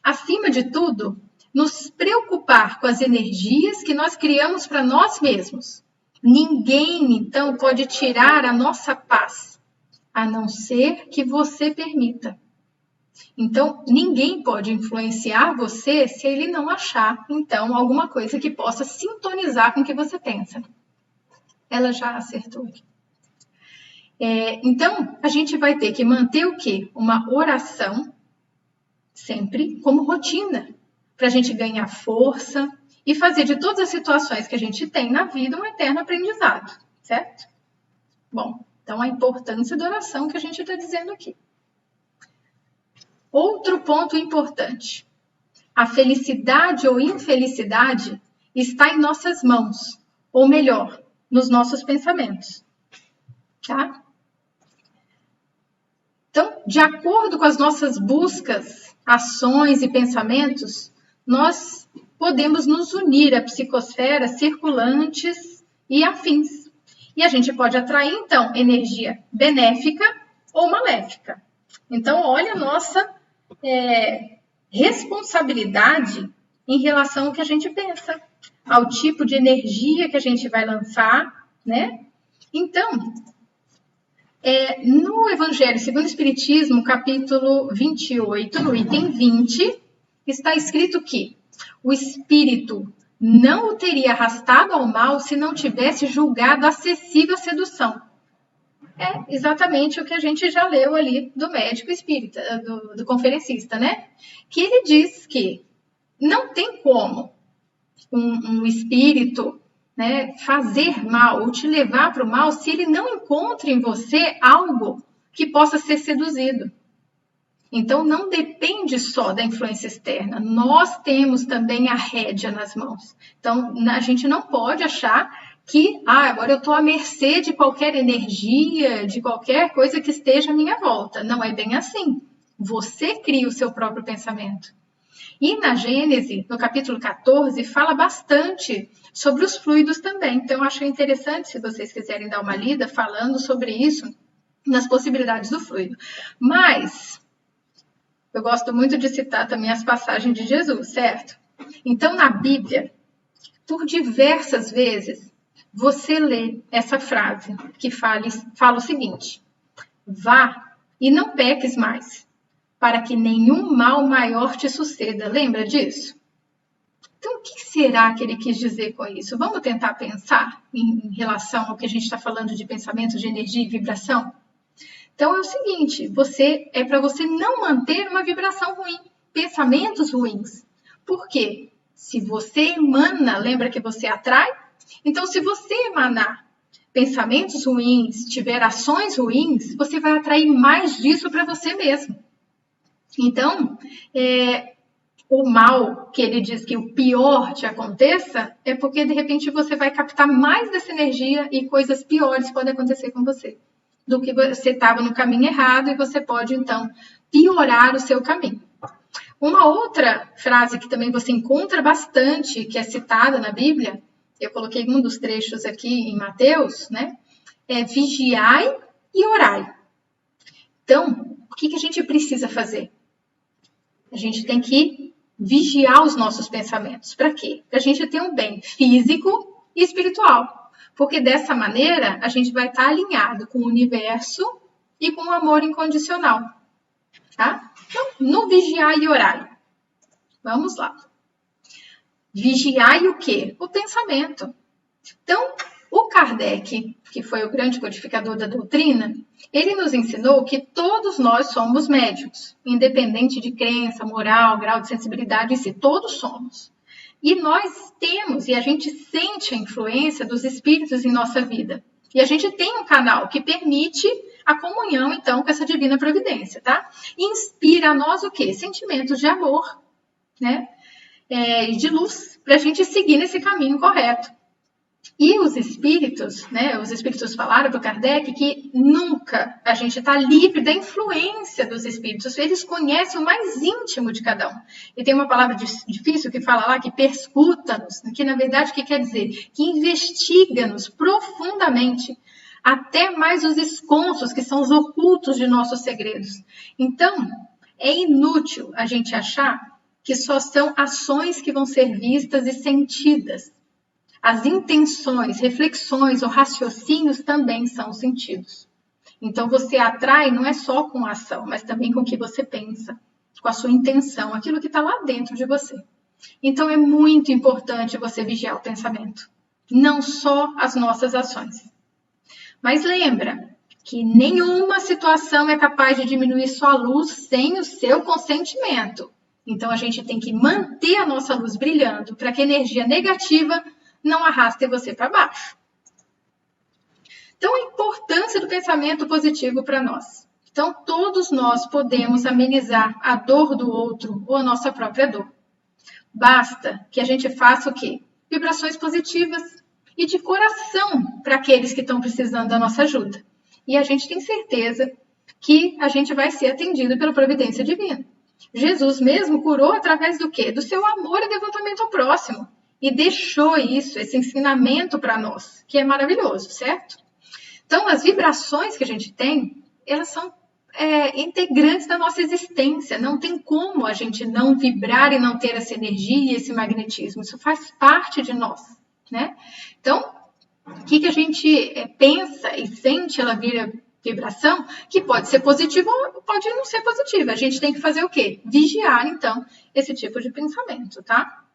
Acima de tudo, nos preocupar com as energias que nós criamos para nós mesmos. Ninguém, então, pode tirar a nossa paz, a não ser que você permita. Então, ninguém pode influenciar você se ele não achar, então, alguma coisa que possa sintonizar com o que você pensa. Ela já acertou aqui. Então, a gente vai ter que manter o quê? Uma oração, sempre como rotina, para a gente ganhar força e fazer de todas as situações que a gente tem na vida um eterno aprendizado, certo? Bom, então a importância da oração que a gente está dizendo aqui. Outro ponto importante. A felicidade ou infelicidade está em nossas mãos, ou melhor, nos nossos pensamentos, tá? Então, de acordo com as nossas buscas, ações e pensamentos, nós podemos nos unir à psicosfera circulantes e afins. E a gente pode atrair, então, energia benéfica ou maléfica. Então, olha a nossa responsabilidade em relação ao que a gente pensa, ao tipo de energia que a gente vai lançar, né? Então, no Evangelho segundo o Espiritismo, capítulo 28, no item 20, está escrito que o espírito não o teria arrastado ao mal se não tivesse julgado acessível à sedução. É exatamente o que a gente já leu ali do médico espírita, do conferencista, né? Que ele diz que não tem como um espírito, né, fazer mal ou te levar para o mal se ele não encontra em você algo que possa ser seduzido. Então, não depende só da influência externa. Nós temos também a rédea nas mãos. Então, a gente não pode achar que agora eu estou à mercê de qualquer energia, de qualquer coisa que esteja à minha volta. Não é bem assim. Você cria o seu próprio pensamento. E na Gênese, no capítulo 14, fala bastante sobre os fluidos também. Então, eu acho interessante, se vocês quiserem dar uma lida, falando sobre isso, nas possibilidades do fluido. Mas, eu gosto muito de citar também as passagens de Jesus, certo? Então, na Bíblia, por diversas vezes, você lê essa frase que fala o seguinte: vá e não peques mais, para que nenhum mal maior te suceda. Lembra disso? Então, o que será que ele quis dizer com isso? Vamos tentar pensar em relação ao que a gente está falando de pensamento, de energia e vibração? Então, é o seguinte, é para você não manter uma vibração ruim, pensamentos ruins. Por quê? Se você emana, lembra que você atrai? Então, se você emanar pensamentos ruins, tiver ações ruins, você vai atrair mais disso para você mesmo. Então, o mal que ele diz que o pior te aconteça é porque, de repente, você vai captar mais dessa energia e coisas piores podem acontecer com você do que você estava no caminho errado e você pode, então, piorar o seu caminho. Uma outra frase que também você encontra bastante, que é citada na Bíblia, eu coloquei um dos trechos aqui em Mateus, né? É vigiai e orai. Então, o que a gente precisa fazer? A gente tem que vigiar os nossos pensamentos. Para quê? Para a gente ter um bem físico e espiritual. Porque dessa maneira, a gente vai estar alinhado com o universo e com o amor incondicional. Tá? Então, no vigiar e orar. Vamos lá. Vigiar e o quê? O pensamento. Então, o Kardec, que foi o grande codificador da doutrina, ele nos ensinou que todos nós somos médiuns, independente de crença, moral, grau de sensibilidade em si, todos somos. E nós temos, e a gente sente a influência dos espíritos em nossa vida. E a gente tem um canal que permite a comunhão, então, com essa divina providência, tá? Inspira a nós o quê? Sentimentos de amor, né? E de luz, para a gente seguir nesse caminho correto. E os espíritos, né? Os espíritos falaram para o Kardec que nunca a gente está livre da influência dos espíritos. Eles conhecem o mais íntimo de cada um. E tem uma palavra difícil que fala lá que perscuta-nos, que na verdade o que quer dizer? Que investiga-nos profundamente, até mais os esconsos, que são os ocultos de nossos segredos. Então, é inútil a gente achar que só são ações que vão ser vistas e sentidas. As intenções, reflexões ou raciocínios também são sentidos. Então, você atrai não é só com a ação, mas também com o que você pensa, com a sua intenção, aquilo que está lá dentro de você. Então, é muito importante você vigiar o pensamento, não só as nossas ações. Mas lembra que nenhuma situação é capaz de diminuir sua luz sem o seu consentimento. Então, a gente tem que manter a nossa luz brilhando para que a energia negativa não arraste você para baixo. Então, a importância do pensamento positivo para nós. Então, todos nós podemos amenizar a dor do outro ou a nossa própria dor. Basta que a gente faça o quê? Vibrações positivas e de coração para aqueles que estão precisando da nossa ajuda. E a gente tem certeza que a gente vai ser atendido pela providência divina. Jesus mesmo curou através do quê? Do seu amor e devotamento ao próximo. E deixou isso, esse ensinamento para nós, que é maravilhoso, certo? Então, as vibrações que a gente tem, elas são integrantes da nossa existência. Não tem como a gente não vibrar e não ter essa energia e esse magnetismo. Isso faz parte de nós, né? Então, o que a gente pensa e sente, ela vira vibração, que pode ser positiva ou pode não ser positiva. A gente tem que fazer o quê? Vigiar, então, esse tipo de pensamento, tá?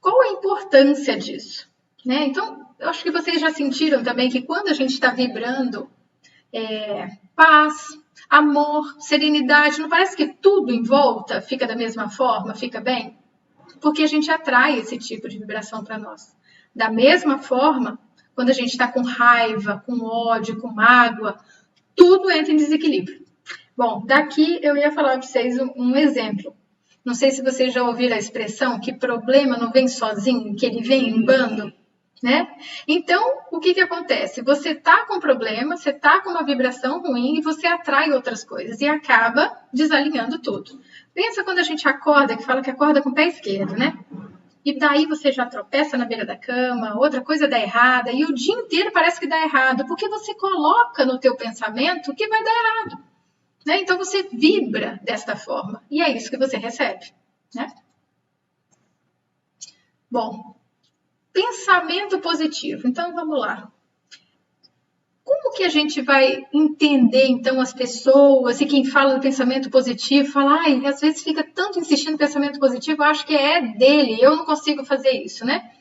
Qual a importância disso? Né? Então, eu acho que vocês já sentiram também que quando a gente está vibrando paz, amor, serenidade, não parece que tudo em volta fica da mesma forma, fica bem? Porque a gente atrai esse tipo de vibração para nós. Da mesma forma, quando a gente está com raiva, com ódio, com mágoa, tudo entra em desequilíbrio. Bom, daqui eu ia falar para vocês um exemplo. Não sei se vocês já ouviram a expressão que problema não vem sozinho, que ele vem em bando, né? Então, o que acontece? Você está com problema, você está com uma vibração ruim e você atrai outras coisas e acaba desalinhando tudo. Pensa quando a gente acorda, que fala que acorda com o pé esquerdo, né? E daí você já tropeça na beira da cama, outra coisa dá errada, e o dia inteiro parece que dá errado, porque você coloca no teu pensamento que vai dar errado. Né? Então, você vibra desta forma, e é isso que você recebe. Né? Bom, pensamento positivo. Então, vamos lá. Como que a gente vai entender, então, as pessoas e quem fala do pensamento positivo, fala, ai, às vezes fica tanto insistindo no pensamento positivo, eu acho que é dele, eu não consigo fazer isso, né?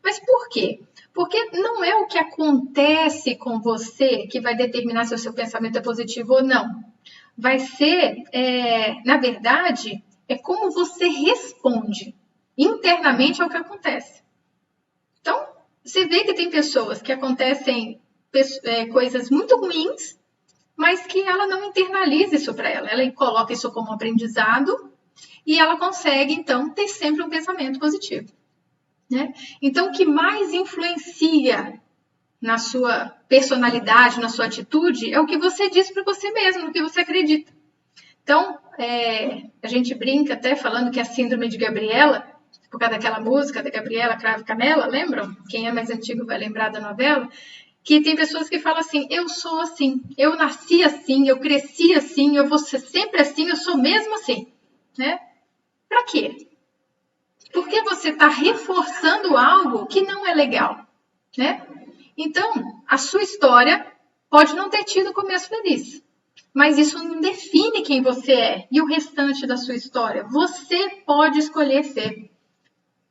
Mas por quê? Porque não é o que acontece com você que vai determinar se o seu pensamento é positivo ou não. Vai ser, na verdade, é como você responde internamente ao que acontece. Então, você vê que tem pessoas que acontecem coisas muito ruins, mas que ela não internaliza isso para ela. Ela coloca isso como aprendizado e ela consegue, então, ter sempre um pensamento positivo. Né? Então, o que mais influencia na sua personalidade, na sua atitude, é o que você diz para você mesmo, no que você acredita. Então, a gente brinca até falando que a síndrome de Gabriela, por causa daquela música da Gabriela Cravo e Canela, lembram? Quem é mais antigo vai lembrar da novela. Que tem pessoas que falam assim, eu sou assim, eu nasci assim, eu cresci assim, eu vou ser sempre assim, eu sou mesmo assim. Né? Para quê? Porque você está reforçando algo que não é legal. Né? Então, a sua história pode não ter tido começo feliz. Mas isso não define quem você é e o restante da sua história. Você pode escolher ser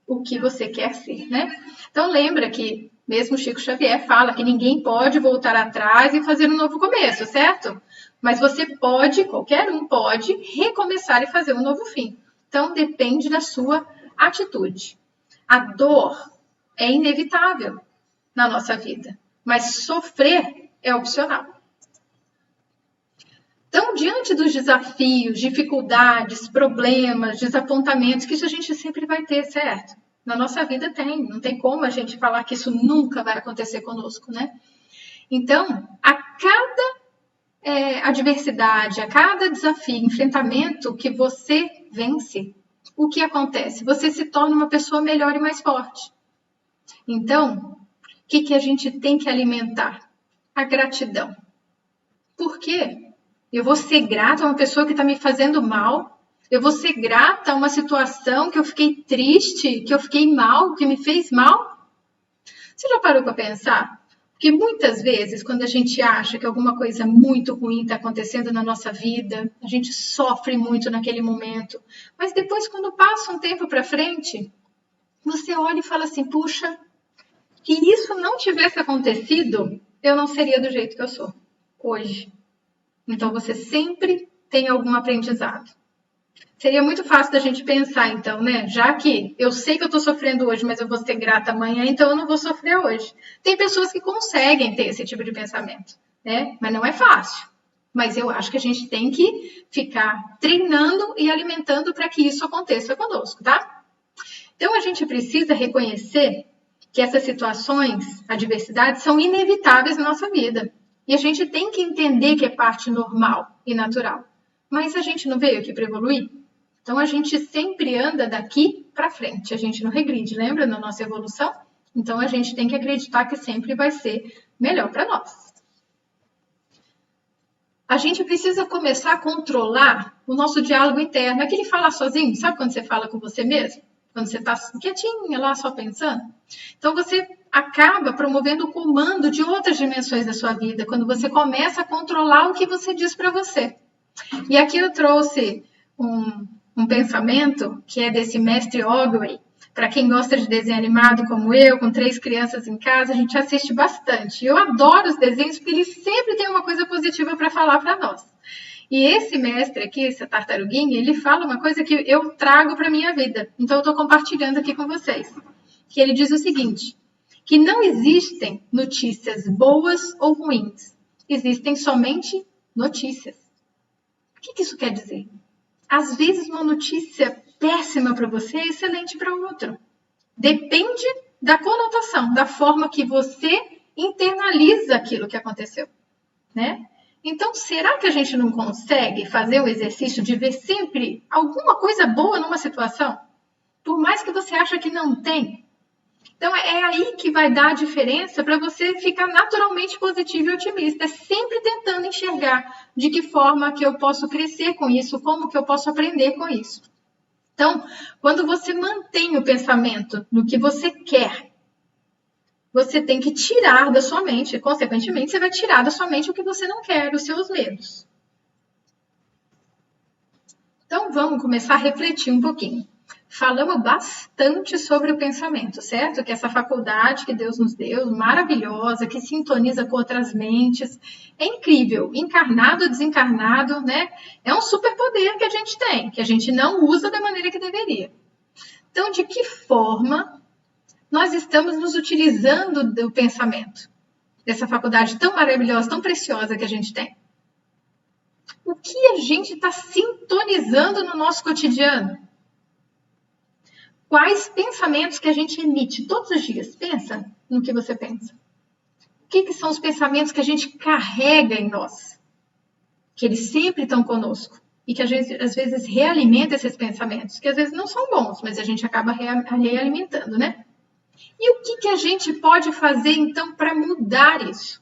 o que você quer ser, né? Então, lembra que mesmo Chico Xavier fala que ninguém pode voltar atrás e fazer um novo começo, certo? Mas você pode, qualquer um pode, recomeçar e fazer um novo fim. Então, depende da sua atitude. A dor é inevitável na nossa vida, mas sofrer é opcional. Então, diante dos desafios, dificuldades, problemas, desapontamentos, que isso a gente sempre vai ter, certo? Na nossa vida tem, não tem como a gente falar que isso nunca vai acontecer conosco, né? Então, a cada adversidade, a cada desafio, enfrentamento que você vence, o que acontece? Você se torna uma pessoa melhor e mais forte. Então, o que a gente tem que alimentar? A gratidão. Por quê? Eu vou ser grata a uma pessoa que está me fazendo mal? Eu vou ser grata a uma situação que eu fiquei triste, que eu fiquei mal, que me fez mal? Você já parou para pensar? Porque muitas vezes, quando a gente acha que alguma coisa muito ruim está acontecendo na nossa vida, a gente sofre muito naquele momento. Mas depois, quando passa um tempo para frente, você olha e fala assim, puxa, se isso não tivesse acontecido, eu não seria do jeito que eu sou hoje. Então, você sempre tem algum aprendizado. Seria muito fácil da gente pensar, então, né? Já que eu sei que eu estou sofrendo hoje, mas eu vou ser grata amanhã, então eu não vou sofrer hoje. Tem pessoas que conseguem ter esse tipo de pensamento, né? Mas não é fácil. Mas eu acho que a gente tem que ficar treinando e alimentando para que isso aconteça conosco, tá? Então, a gente precisa reconhecer que essas situações, adversidades, são inevitáveis na nossa vida. E a gente tem que entender que é parte normal e natural. Mas a gente não veio aqui para evoluir? Então, a gente sempre anda daqui para frente. A gente não regride, lembra? Na nossa evolução. Então, a gente tem que acreditar que sempre vai ser melhor para nós. A gente precisa começar a controlar o nosso diálogo interno. Aquele falar sozinho, sabe quando você fala com você mesmo? Quando você está quietinha lá só pensando? Então, você acaba promovendo o comando de outras dimensões da sua vida, quando você começa a controlar o que você diz para você. E aqui eu trouxe um pensamento que é desse mestre Ogway. Para quem gosta de desenho animado como eu, com 3 crianças em casa, a gente assiste bastante. Eu adoro os desenhos porque eles sempre têm uma coisa positiva para falar para nós. E esse mestre aqui, essa tartaruguinha, ele fala uma coisa que eu trago para a minha vida. Então eu estou compartilhando aqui com vocês. Que ele diz o seguinte, que não existem notícias boas ou ruins. Existem somente notícias. O que isso quer dizer? Às vezes uma notícia péssima para você é excelente para outro. Depende da conotação, da forma que você internaliza aquilo que aconteceu, né? Então, será que a gente não consegue fazer o exercício de ver sempre alguma coisa boa numa situação? Por mais que você ache que não tem. Então, é aí que vai dar a diferença para você ficar naturalmente positivo e otimista. É sempre tentando enxergar de que forma que eu posso crescer com isso, como que eu posso aprender com isso. Então, quando você mantém o pensamento no que você quer, você tem que tirar da sua mente, consequentemente, você vai tirar da sua mente o que você não quer, os seus medos. Então, vamos começar a refletir um pouquinho. Falamos bastante sobre o pensamento, certo? Que essa faculdade que Deus nos deu, maravilhosa, que sintoniza com outras mentes, é incrível, encarnado ou desencarnado, né? É um superpoder que a gente tem, que a gente não usa da maneira que deveria. Então, de que forma nós estamos nos utilizando do pensamento? Dessa faculdade tão maravilhosa, tão preciosa que a gente tem. O que a gente está sintonizando no nosso cotidiano? Quais pensamentos que a gente emite todos os dias? Pensa no que você pensa. O que são os pensamentos que a gente carrega em nós? Que eles sempre estão conosco. E que a gente, às vezes, realimenta esses pensamentos. Que às vezes não são bons, mas a gente acaba realimentando, né? E o que a gente pode fazer, então, para mudar isso?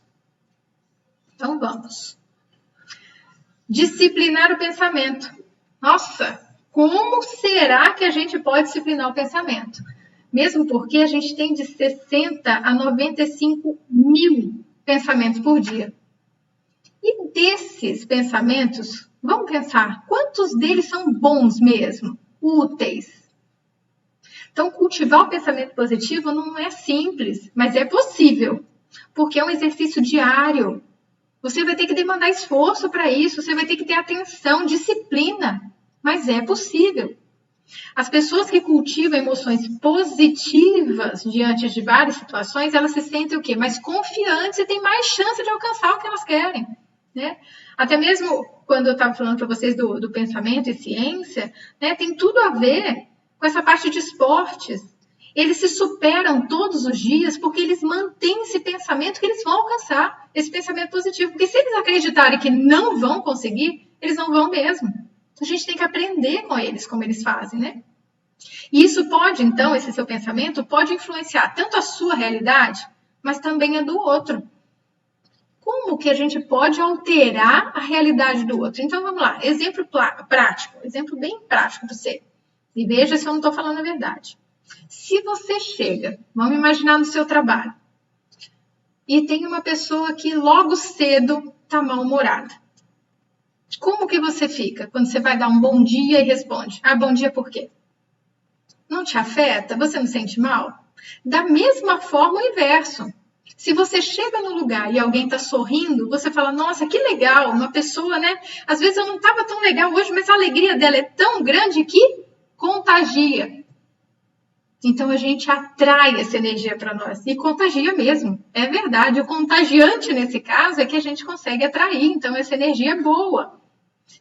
Então, vamos. Disciplinar o pensamento. Nossa! Como será que a gente pode disciplinar o pensamento? Mesmo porque a gente tem de 60 a 95 mil pensamentos por dia. E desses pensamentos, vamos pensar, quantos deles são bons mesmo? Úteis? Então, cultivar o pensamento positivo não é simples, mas é possível. Porque é um exercício diário. Você vai ter que demandar esforço para isso, você vai ter que ter atenção, disciplina. Mas é possível. As pessoas que cultivam emoções positivas diante de várias situações, elas se sentem o quê? Mais confiantes e têm mais chance de alcançar o que elas querem, né? Até mesmo quando eu estava falando para vocês do pensamento e ciência, né, tem tudo a ver com essa parte de esportes. Eles se superam todos os dias porque eles mantêm esse pensamento que eles vão alcançar, esse pensamento positivo. Porque se eles acreditarem que não vão conseguir, eles não vão mesmo. A gente tem que aprender com eles, como eles fazem, né? E isso pode, então, esse seu pensamento pode influenciar tanto a sua realidade, mas também a do outro. Como que a gente pode alterar a realidade do outro? Então, vamos lá. Exemplo prático, exemplo bem prático para você. E veja se eu não estou falando a verdade. Se você chega, vamos imaginar no seu trabalho, e tem uma pessoa que logo cedo está mal-humorada. Como que você fica quando você vai dar um bom dia e responde? Ah, bom dia por quê? Não te afeta? Você não sente mal? Da mesma forma, o inverso. Se você chega no lugar e alguém está sorrindo, você fala, nossa, que legal, uma pessoa, né? Às vezes eu não estava tão legal hoje, mas a alegria dela é tão grande que contagia. Então a gente atrai essa energia para nós. E contagia mesmo. É verdade. O contagiante nesse caso é que a gente consegue atrair. Então essa energia é boa.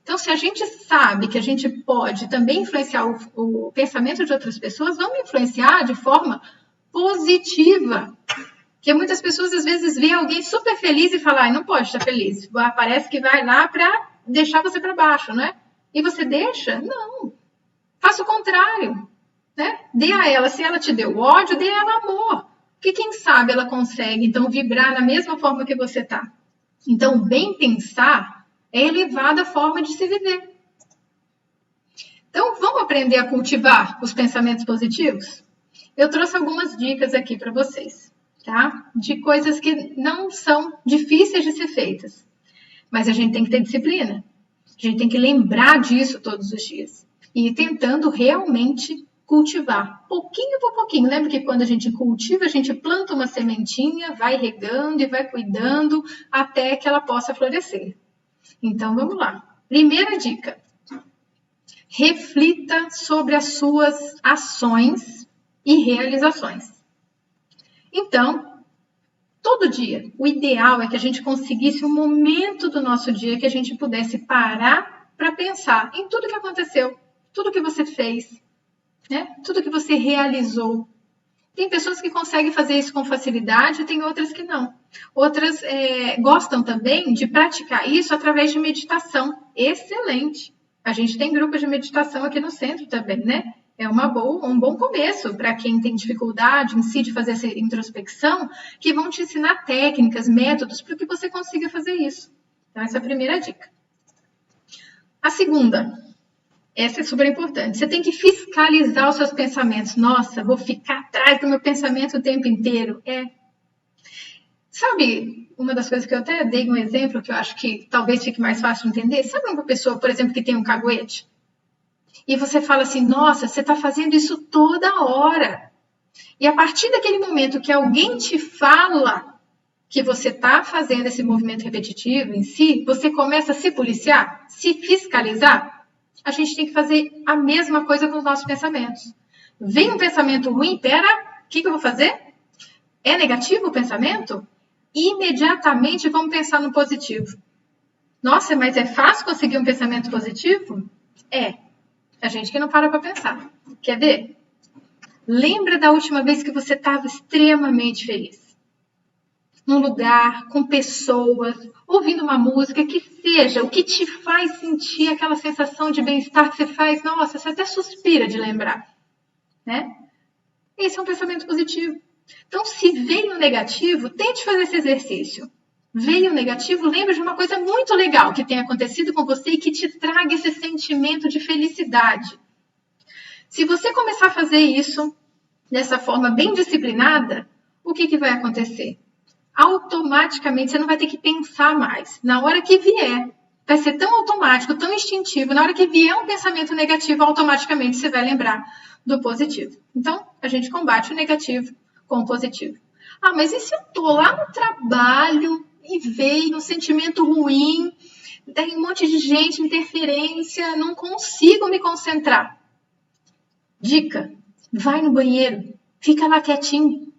Então, se a gente sabe que a gente pode também influenciar o pensamento de outras pessoas, vamos influenciar de forma positiva. Porque muitas pessoas, às vezes, veem alguém super feliz e falam, não pode estar feliz. Parece que vai lá para deixar você para baixo, né? E você deixa? Não. Faça o contrário. Né? Dê a ela, se ela te deu ódio, dê a ela amor. Porque quem sabe ela consegue, então, vibrar na mesma forma que você está. Então, bem pensar é elevada forma de se viver. Então, vamos aprender a cultivar os pensamentos positivos? Eu trouxe algumas dicas aqui para vocês, tá? De coisas que não são difíceis de ser feitas. Mas a gente tem que ter disciplina. A gente tem que lembrar disso todos os dias. E ir tentando realmente cultivar, pouquinho por pouquinho. Lembra que quando a gente cultiva, a gente planta uma sementinha, vai regando e vai cuidando até que ela possa florescer. Então, vamos lá. Primeira dica. Reflita sobre as suas ações e realizações. Então, todo dia, o ideal é que a gente conseguisse um momento do nosso dia que a gente pudesse parar para pensar em tudo que aconteceu, tudo que você fez, né? Tudo que você realizou. Tem pessoas que conseguem fazer isso com facilidade, tem outras que não. Outras gostam também de praticar isso através de meditação. Excelente! A gente tem grupos de meditação aqui no centro também, né? É um bom começo para quem tem dificuldade em si de fazer essa introspecção, que vão te ensinar técnicas, métodos para que você consiga fazer isso. Então, essa é a primeira dica. A segunda, essa é super importante. Você tem que fiscalizar os seus pensamentos. Nossa, vou ficar atrás do meu pensamento o tempo inteiro. Sabe, uma das coisas que eu até dei um exemplo, que eu acho que talvez fique mais fácil de entender. Sabe uma pessoa, por exemplo, que tem um caguete? E você fala assim, nossa, você está fazendo isso toda hora. E a partir daquele momento que alguém te fala que você está fazendo esse movimento repetitivo em si, você começa a se policiar, se fiscalizar. A gente tem que fazer a mesma coisa com os nossos pensamentos. Vem um pensamento ruim, o que eu vou fazer? É negativo o pensamento? Imediatamente vamos pensar no positivo. Nossa, mas é fácil conseguir um pensamento positivo? É. A gente que não para pensar. Quer ver? Lembra da última vez que você estava extremamente feliz? Num lugar, com pessoas, ouvindo uma música, que seja, o que te faz sentir aquela sensação de bem-estar que você faz, nossa, você até suspira de lembrar, né? Esse é um pensamento positivo. Então, se veio negativo, tente fazer esse exercício. Veio negativo, lembre de uma coisa muito legal que tenha acontecido com você e que te traga esse sentimento de felicidade. Se você começar a fazer isso dessa forma bem disciplinada, o que vai acontecer? Automaticamente você não vai ter que pensar mais. Na hora que vier, vai ser tão automático, tão instintivo, na hora que vier um pensamento negativo, automaticamente você vai lembrar do positivo. Então, a gente combate o negativo com o positivo. Ah, mas e se eu estou lá no trabalho e veio um sentimento ruim, tem um monte de gente, interferência, não consigo me concentrar? Dica, vai no banheiro, fica lá quietinho.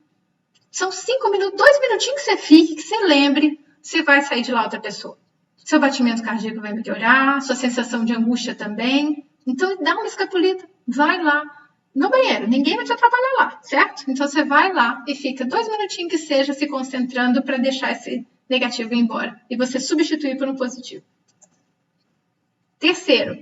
São 5 minutos, 2 minutinhos que você fique, que você lembre, você vai sair de lá outra pessoa. Seu batimento cardíaco vai melhorar, sua sensação de angústia também. Então, dá uma escapulida, vai lá no banheiro, ninguém vai te atrapalhar lá, certo? Então, você vai lá e fica 2 minutinhos que seja se concentrando para deixar esse negativo ir embora. E você substituir por um positivo. Terceiro,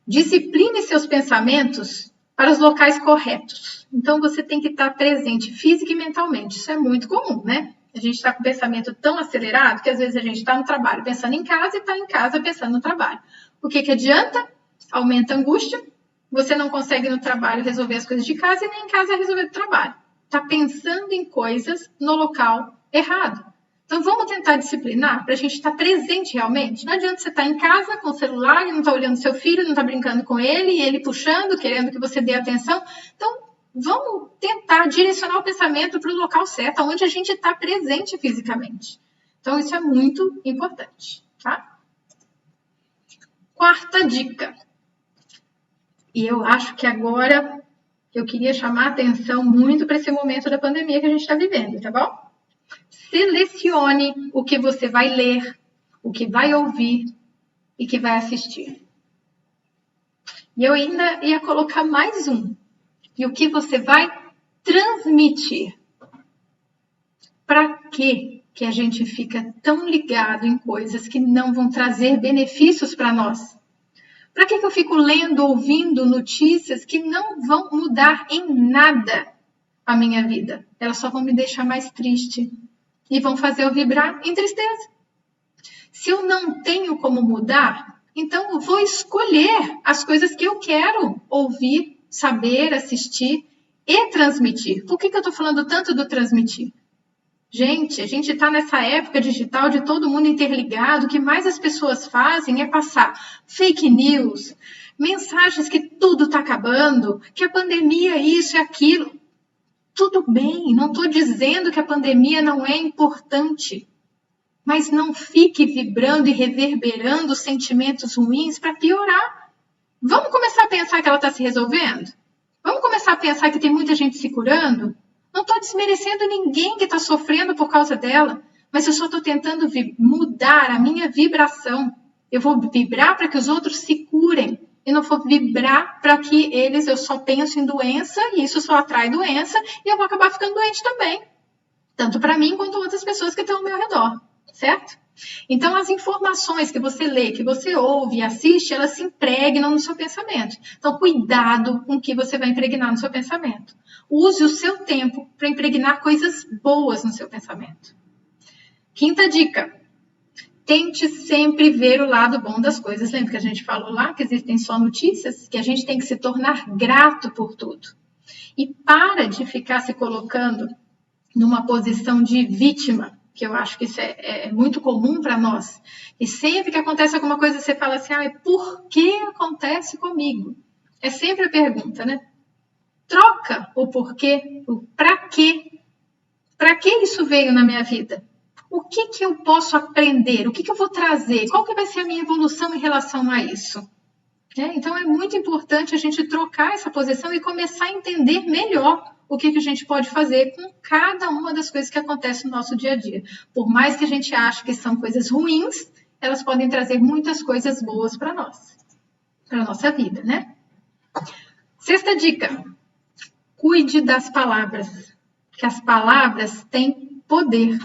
discipline seus pensamentos para os locais corretos. Então, você tem que estar presente física e mentalmente. Isso é muito comum, né? A gente está com o pensamento tão acelerado que às vezes a gente está no trabalho pensando em casa e está em casa pensando no trabalho. O que adianta? Aumenta a angústia. Você não consegue no trabalho resolver as coisas de casa e nem em casa resolver o trabalho. Está pensando em coisas no local errado. Então, vamos tentar disciplinar para a gente estar presente realmente. Não adianta você estar em casa com o celular e não estar olhando seu filho, não estar brincando com ele, e ele puxando, querendo que você dê atenção. Então, Vamos tentar direcionar o pensamento para o local certo, onde a gente está presente fisicamente. Então, isso é muito importante, tá? Quarta dica. E eu acho que agora eu queria chamar a atenção muito para esse momento da pandemia que a gente está vivendo, tá bom? Selecione o que você vai ler, o que vai ouvir e que vai assistir. E eu ainda ia colocar mais um. E o que você vai transmitir. Para que a gente fica tão ligado em coisas que não vão trazer benefícios para nós? Para que eu fico lendo, ouvindo notícias que não vão mudar em nada a minha vida? Elas só vão me deixar mais triste e vão fazer eu vibrar em tristeza. Se eu não tenho como mudar, então eu vou escolher as coisas que eu quero ouvir, saber, assistir e transmitir. Por que eu estou falando tanto do transmitir? Gente, a gente está nessa época digital de todo mundo interligado. O que mais as pessoas fazem é passar fake news, mensagens que tudo está acabando, que a pandemia é isso e aquilo. Tudo bem, não estou dizendo que a pandemia não é importante, mas não fique vibrando e reverberando sentimentos ruins para piorar. Vamos começar a pensar que ela está se resolvendo? Vamos começar a pensar que tem muita gente se curando? Não estou desmerecendo ninguém que está sofrendo por causa dela, mas eu só estou tentando mudar a minha vibração. Eu vou vibrar para que os outros se curem e não vou vibrar para que eu só penso em doença e isso só atrai doença e eu vou acabar ficando doente também. Tanto para mim quanto outras pessoas que estão ao meu redor, certo? Então, as informações que você lê, que você ouve e assiste, elas se impregnam no seu pensamento. Então, cuidado com o que você vai impregnar no seu pensamento. Use o seu tempo para impregnar coisas boas no seu pensamento. Quinta dica. Tente sempre ver o lado bom das coisas. Lembra que a gente falou lá que existem só notícias? Que a gente tem que se tornar grato por tudo. E para de ficar se colocando numa posição de vítima, que eu acho que isso é muito comum para nós. E sempre que acontece alguma coisa, você fala assim, por que acontece comigo? É sempre a pergunta, né? Troca o porquê, o para quê. Para que isso veio na minha vida? O que eu posso aprender? O que eu vou trazer? Qual que vai ser a minha evolução em relação a isso? Então, é muito importante a gente trocar essa posição e começar a entender melhor o que a gente pode fazer com cada uma das coisas que acontecem no nosso dia a dia. Por mais que a gente ache que são coisas ruins, elas podem trazer muitas coisas boas para nós, para a nossa vida, né? Sexta dica. Cuide das palavras, que as palavras têm poder.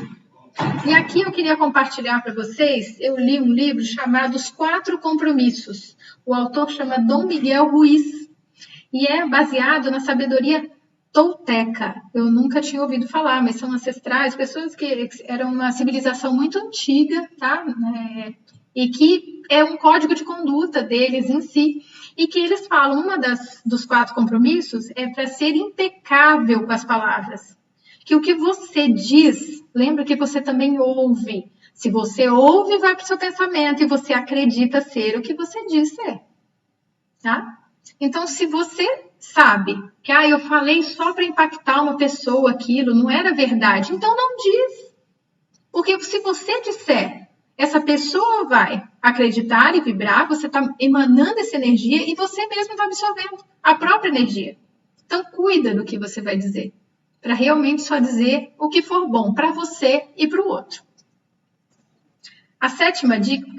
E aqui eu queria compartilhar para vocês, eu li um livro chamado Os 4 Compromissos. O autor chama Dom Miguel Ruiz e é baseado na sabedoria tolteca. Eu nunca tinha ouvido falar, mas são ancestrais, pessoas que eram uma civilização muito antiga, tá? E que é um código de conduta deles em si. E que eles falam, dos 4 compromissos é para ser impecável com as palavras. Que o que você diz, lembra que você também ouve. Se você ouve, vai para o seu pensamento e você acredita ser o que você diz ser. Tá? Então, se você sabe que eu falei só para impactar uma pessoa aquilo, não era verdade, então não diz. Porque se você disser, essa pessoa vai acreditar e vibrar, você está emanando essa energia e você mesmo está absorvendo a própria energia. Então, cuida do que você vai dizer, para realmente só dizer o que for bom para você e para o outro. A 7ª dica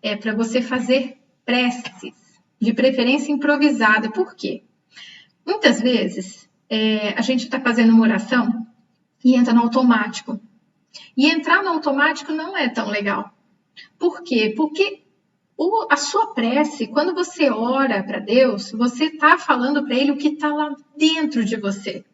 é para você fazer preces, de preferência improvisada. Por quê? Muitas vezes a gente está fazendo uma oração e entra no automático. E entrar no automático não é tão legal. Por quê? Porque a sua prece, quando você ora para Deus, você está falando para Ele o que está lá dentro de você.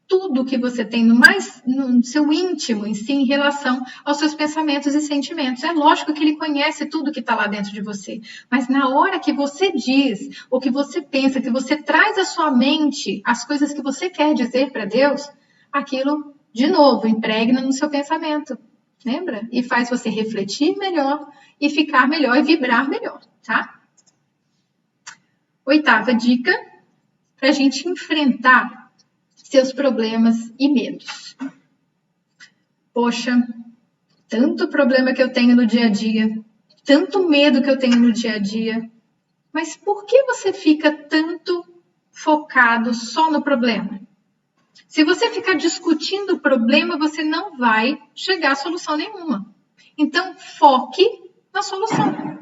Tudo que você tem no seu íntimo em si, em relação aos seus pensamentos e sentimentos. É lógico que Ele conhece tudo que está lá dentro de você. Mas na hora que você diz, o que você pensa, que você traz à sua mente as coisas que você quer dizer para Deus, aquilo, de novo, impregna no seu pensamento. Lembra? E faz você refletir melhor e ficar melhor e vibrar melhor, tá? 8ª dica, para a gente enfrentar seus problemas e medos. Poxa, tanto problema que eu tenho no dia a dia, tanto medo que eu tenho no dia a dia, mas por que você fica tanto focado só no problema? Se você ficar discutindo o problema, você não vai chegar a solução nenhuma. Então, foque na solução.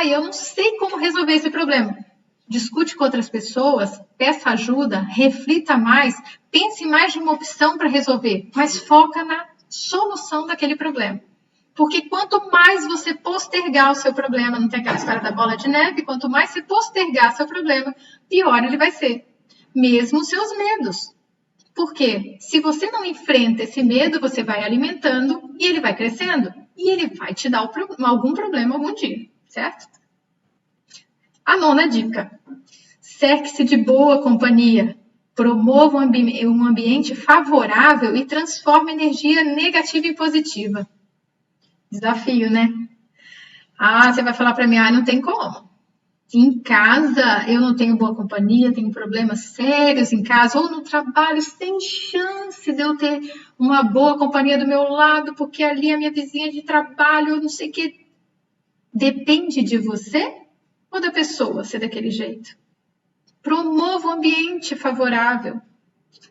Eu não sei como resolver esse problema. Discute com outras pessoas, peça ajuda, reflita mais, pense em mais de uma opção para resolver, mas foca na solução daquele problema. Porque quanto mais você postergar o seu problema, não tem aquela história da bola de neve, quanto mais você postergar seu problema, pior ele vai ser. Mesmo os seus medos. Porque se você não enfrenta esse medo, você vai alimentando e ele vai crescendo. E ele vai te dar algum problema algum dia, certo? A 9ª dica. Cerque-se de boa companhia. Promova um ambiente favorável e transforme energia negativa em positiva. Desafio, né? Você vai falar para mim, não tem como. Em casa, eu não tenho boa companhia, tenho problemas sérios em casa, ou no trabalho, sem chance de eu ter uma boa companhia do meu lado, porque ali a minha vizinha de trabalho, eu não sei o que. Depende de você ou da pessoa ser daquele jeito? Promova um ambiente favorável.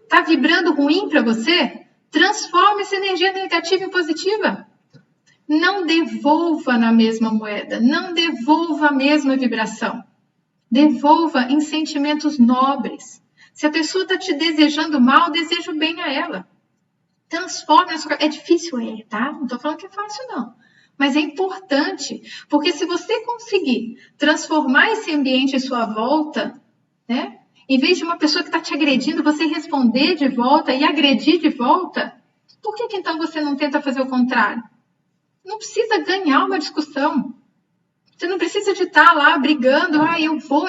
Tá vibrando ruim para você? Transforme essa energia negativa em positiva. Não devolva na mesma moeda, não devolva a mesma vibração. Devolva em sentimentos nobres. Se a pessoa está te desejando mal, deseja o bem a ela. Transforme as coisas. É difícil, tá? Não estou falando que é fácil, não. Mas é importante, porque se você conseguir transformar esse ambiente à sua volta, né? Em vez de uma pessoa que está te agredindo, você responder de volta e agredir de volta, por que então você não tenta fazer o contrário? Não precisa ganhar uma discussão. Você não precisa de estar lá brigando.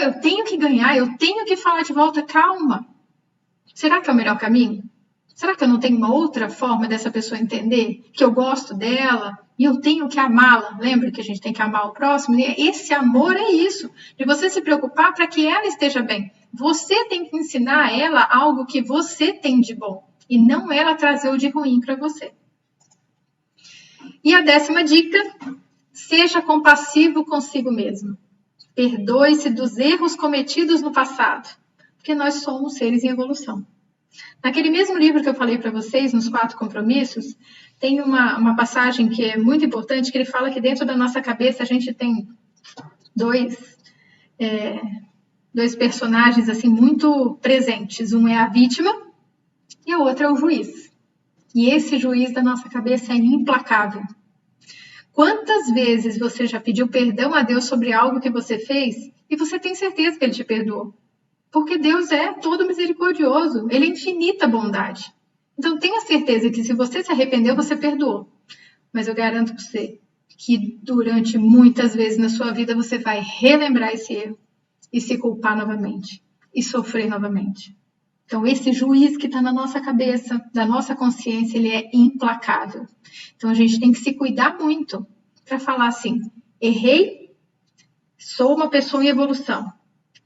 Eu tenho que ganhar, eu tenho que falar de volta. Calma. Será que é o melhor caminho? Será que eu não tenho uma outra forma dessa pessoa entender que eu gosto dela e eu tenho que amá-la? Lembra que a gente tem que amar o próximo? Esse amor é isso, de você se preocupar para que ela esteja bem. Você tem que ensinar a ela algo que você tem de bom e não ela trazer o de ruim para você. E a 10ª dica, seja compassivo consigo mesmo. Perdoe-se dos erros cometidos no passado, porque nós somos seres em evolução. Naquele mesmo livro que eu falei para vocês, nos 4 compromissos, tem uma passagem que é muito importante, que ele fala que dentro da nossa cabeça a gente tem dois personagens assim muito presentes. Um é a vítima e o outro é o juiz. E esse juiz da nossa cabeça é implacável. Quantas vezes você já pediu perdão a Deus sobre algo que você fez e você tem certeza que Ele te perdoou? Porque Deus é todo misericordioso, Ele é infinita bondade. Então tenha certeza que se você se arrependeu, você perdoou. Mas eu garanto para você que durante muitas vezes na sua vida você vai relembrar esse erro e se culpar novamente e sofrer novamente. Então, esse juiz que está na nossa cabeça, da nossa consciência, ele é implacável. Então, a gente tem que se cuidar muito para falar assim, errei, sou uma pessoa em evolução.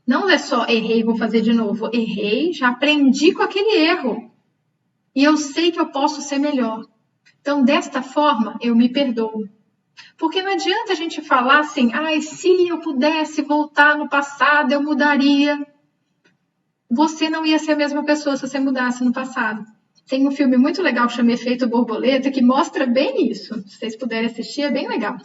Não é só errei, vou fazer de novo. Errei, já aprendi com aquele erro. E eu sei que eu posso ser melhor. Então, desta forma, eu me perdoo. Porque não adianta a gente falar assim, se eu pudesse voltar no passado, eu mudaria. Você não ia ser a mesma pessoa se você mudasse no passado. Tem um filme muito legal que chama Efeito Borboleta, que mostra bem isso. Se vocês puderem assistir, é bem legal.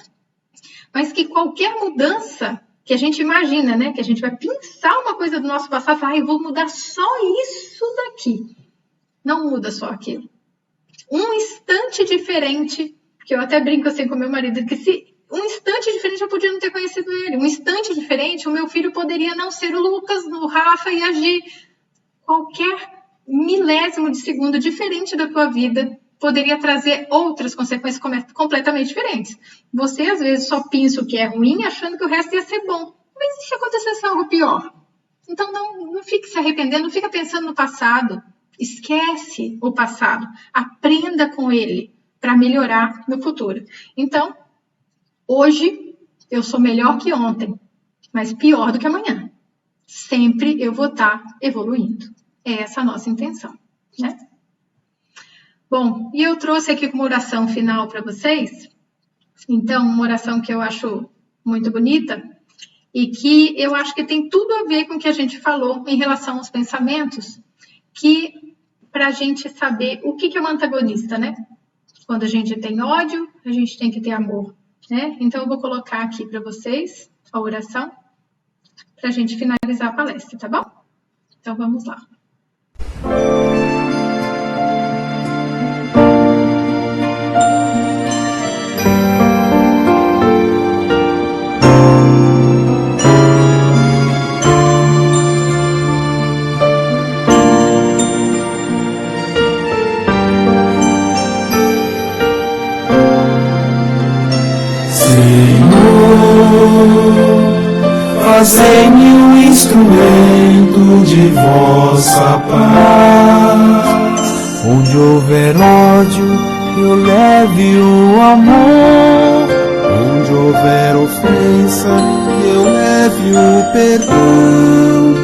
Mas que qualquer mudança que a gente imagina, né? Que a gente vai pensar uma coisa do nosso passado e falar, eu vou mudar só isso daqui. Não muda só aquilo. Um instante diferente, que eu até brinco assim com meu marido, que se um instante diferente eu podia não ter conhecido ele. Um instante diferente, o meu filho poderia não ser o Lucas, o Rafa e agir. Qualquer milésimo de segundo diferente da tua vida poderia trazer outras consequências completamente diferentes. Você, às vezes, só pensa o que é ruim, achando que o resto ia ser bom. Mas e se acontecesse algo pior? Então, não fique se arrependendo, não fica pensando no passado. Esquece o passado. Aprenda com ele para melhorar no futuro. Então, hoje, eu sou melhor que ontem, mas pior do que amanhã. Sempre eu vou estar evoluindo. É essa a nossa intenção, né? Bom, e eu trouxe aqui uma oração final para vocês. Então, uma oração que eu acho muito bonita e que eu acho que tem tudo a ver com o que a gente falou em relação aos pensamentos, que para a gente saber o que é um antagonista, né? Quando a gente tem ódio, a gente tem que ter amor, né? Então, eu vou colocar aqui para vocês a oração para a gente finalizar a palestra, tá bom? Então, vamos lá. Fazei-me um instrumento de vossa paz. Onde houver ódio, eu leve o amor. Onde houver ofensa, eu leve o perdão.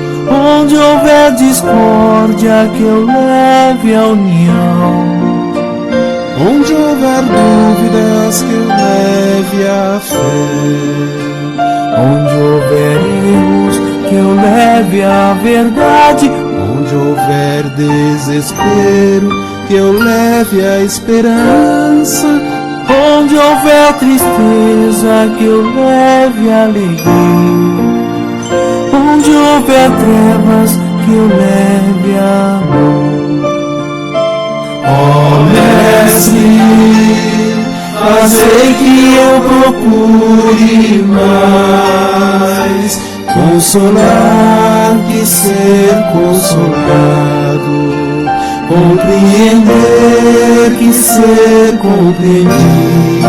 Onde houver discórdia, que eu leve a união. Onde houver dúvidas, que eu leve a fé. Onde houver erros, que eu leve a verdade. Onde houver desespero, que eu leve a esperança. Onde houver tristeza, que eu leve a alegria. Onde houver trevas, que eu leve a amor. Ó Mestre, fazei que eu procure mais consolar que ser consolado, compreender que ser compreendido,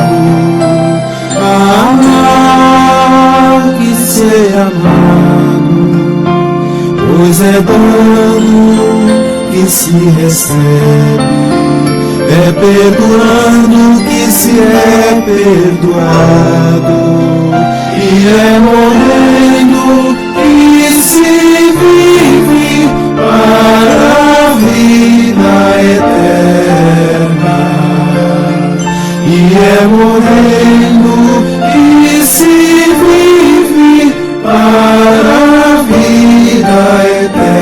amar que ser amado, pois é dano que se recebe. É perdoando que se é perdoado, e é morrendo que se vive para a vida eterna. E é morrendo que se vive para a vida eterna.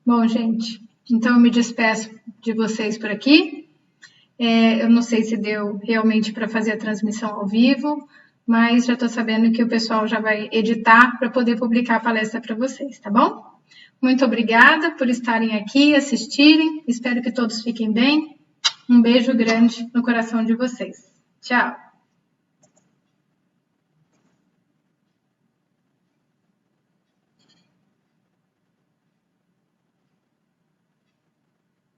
Bom, gente, então eu me despeço de vocês por aqui. Eu não sei se deu realmente para fazer a transmissão ao vivo, mas já estou sabendo que o pessoal já vai editar para poder publicar a palestra para vocês, tá bom? Muito obrigada por estarem aqui, assistirem. Espero que todos fiquem bem. Um beijo grande no coração de vocês. Tchau!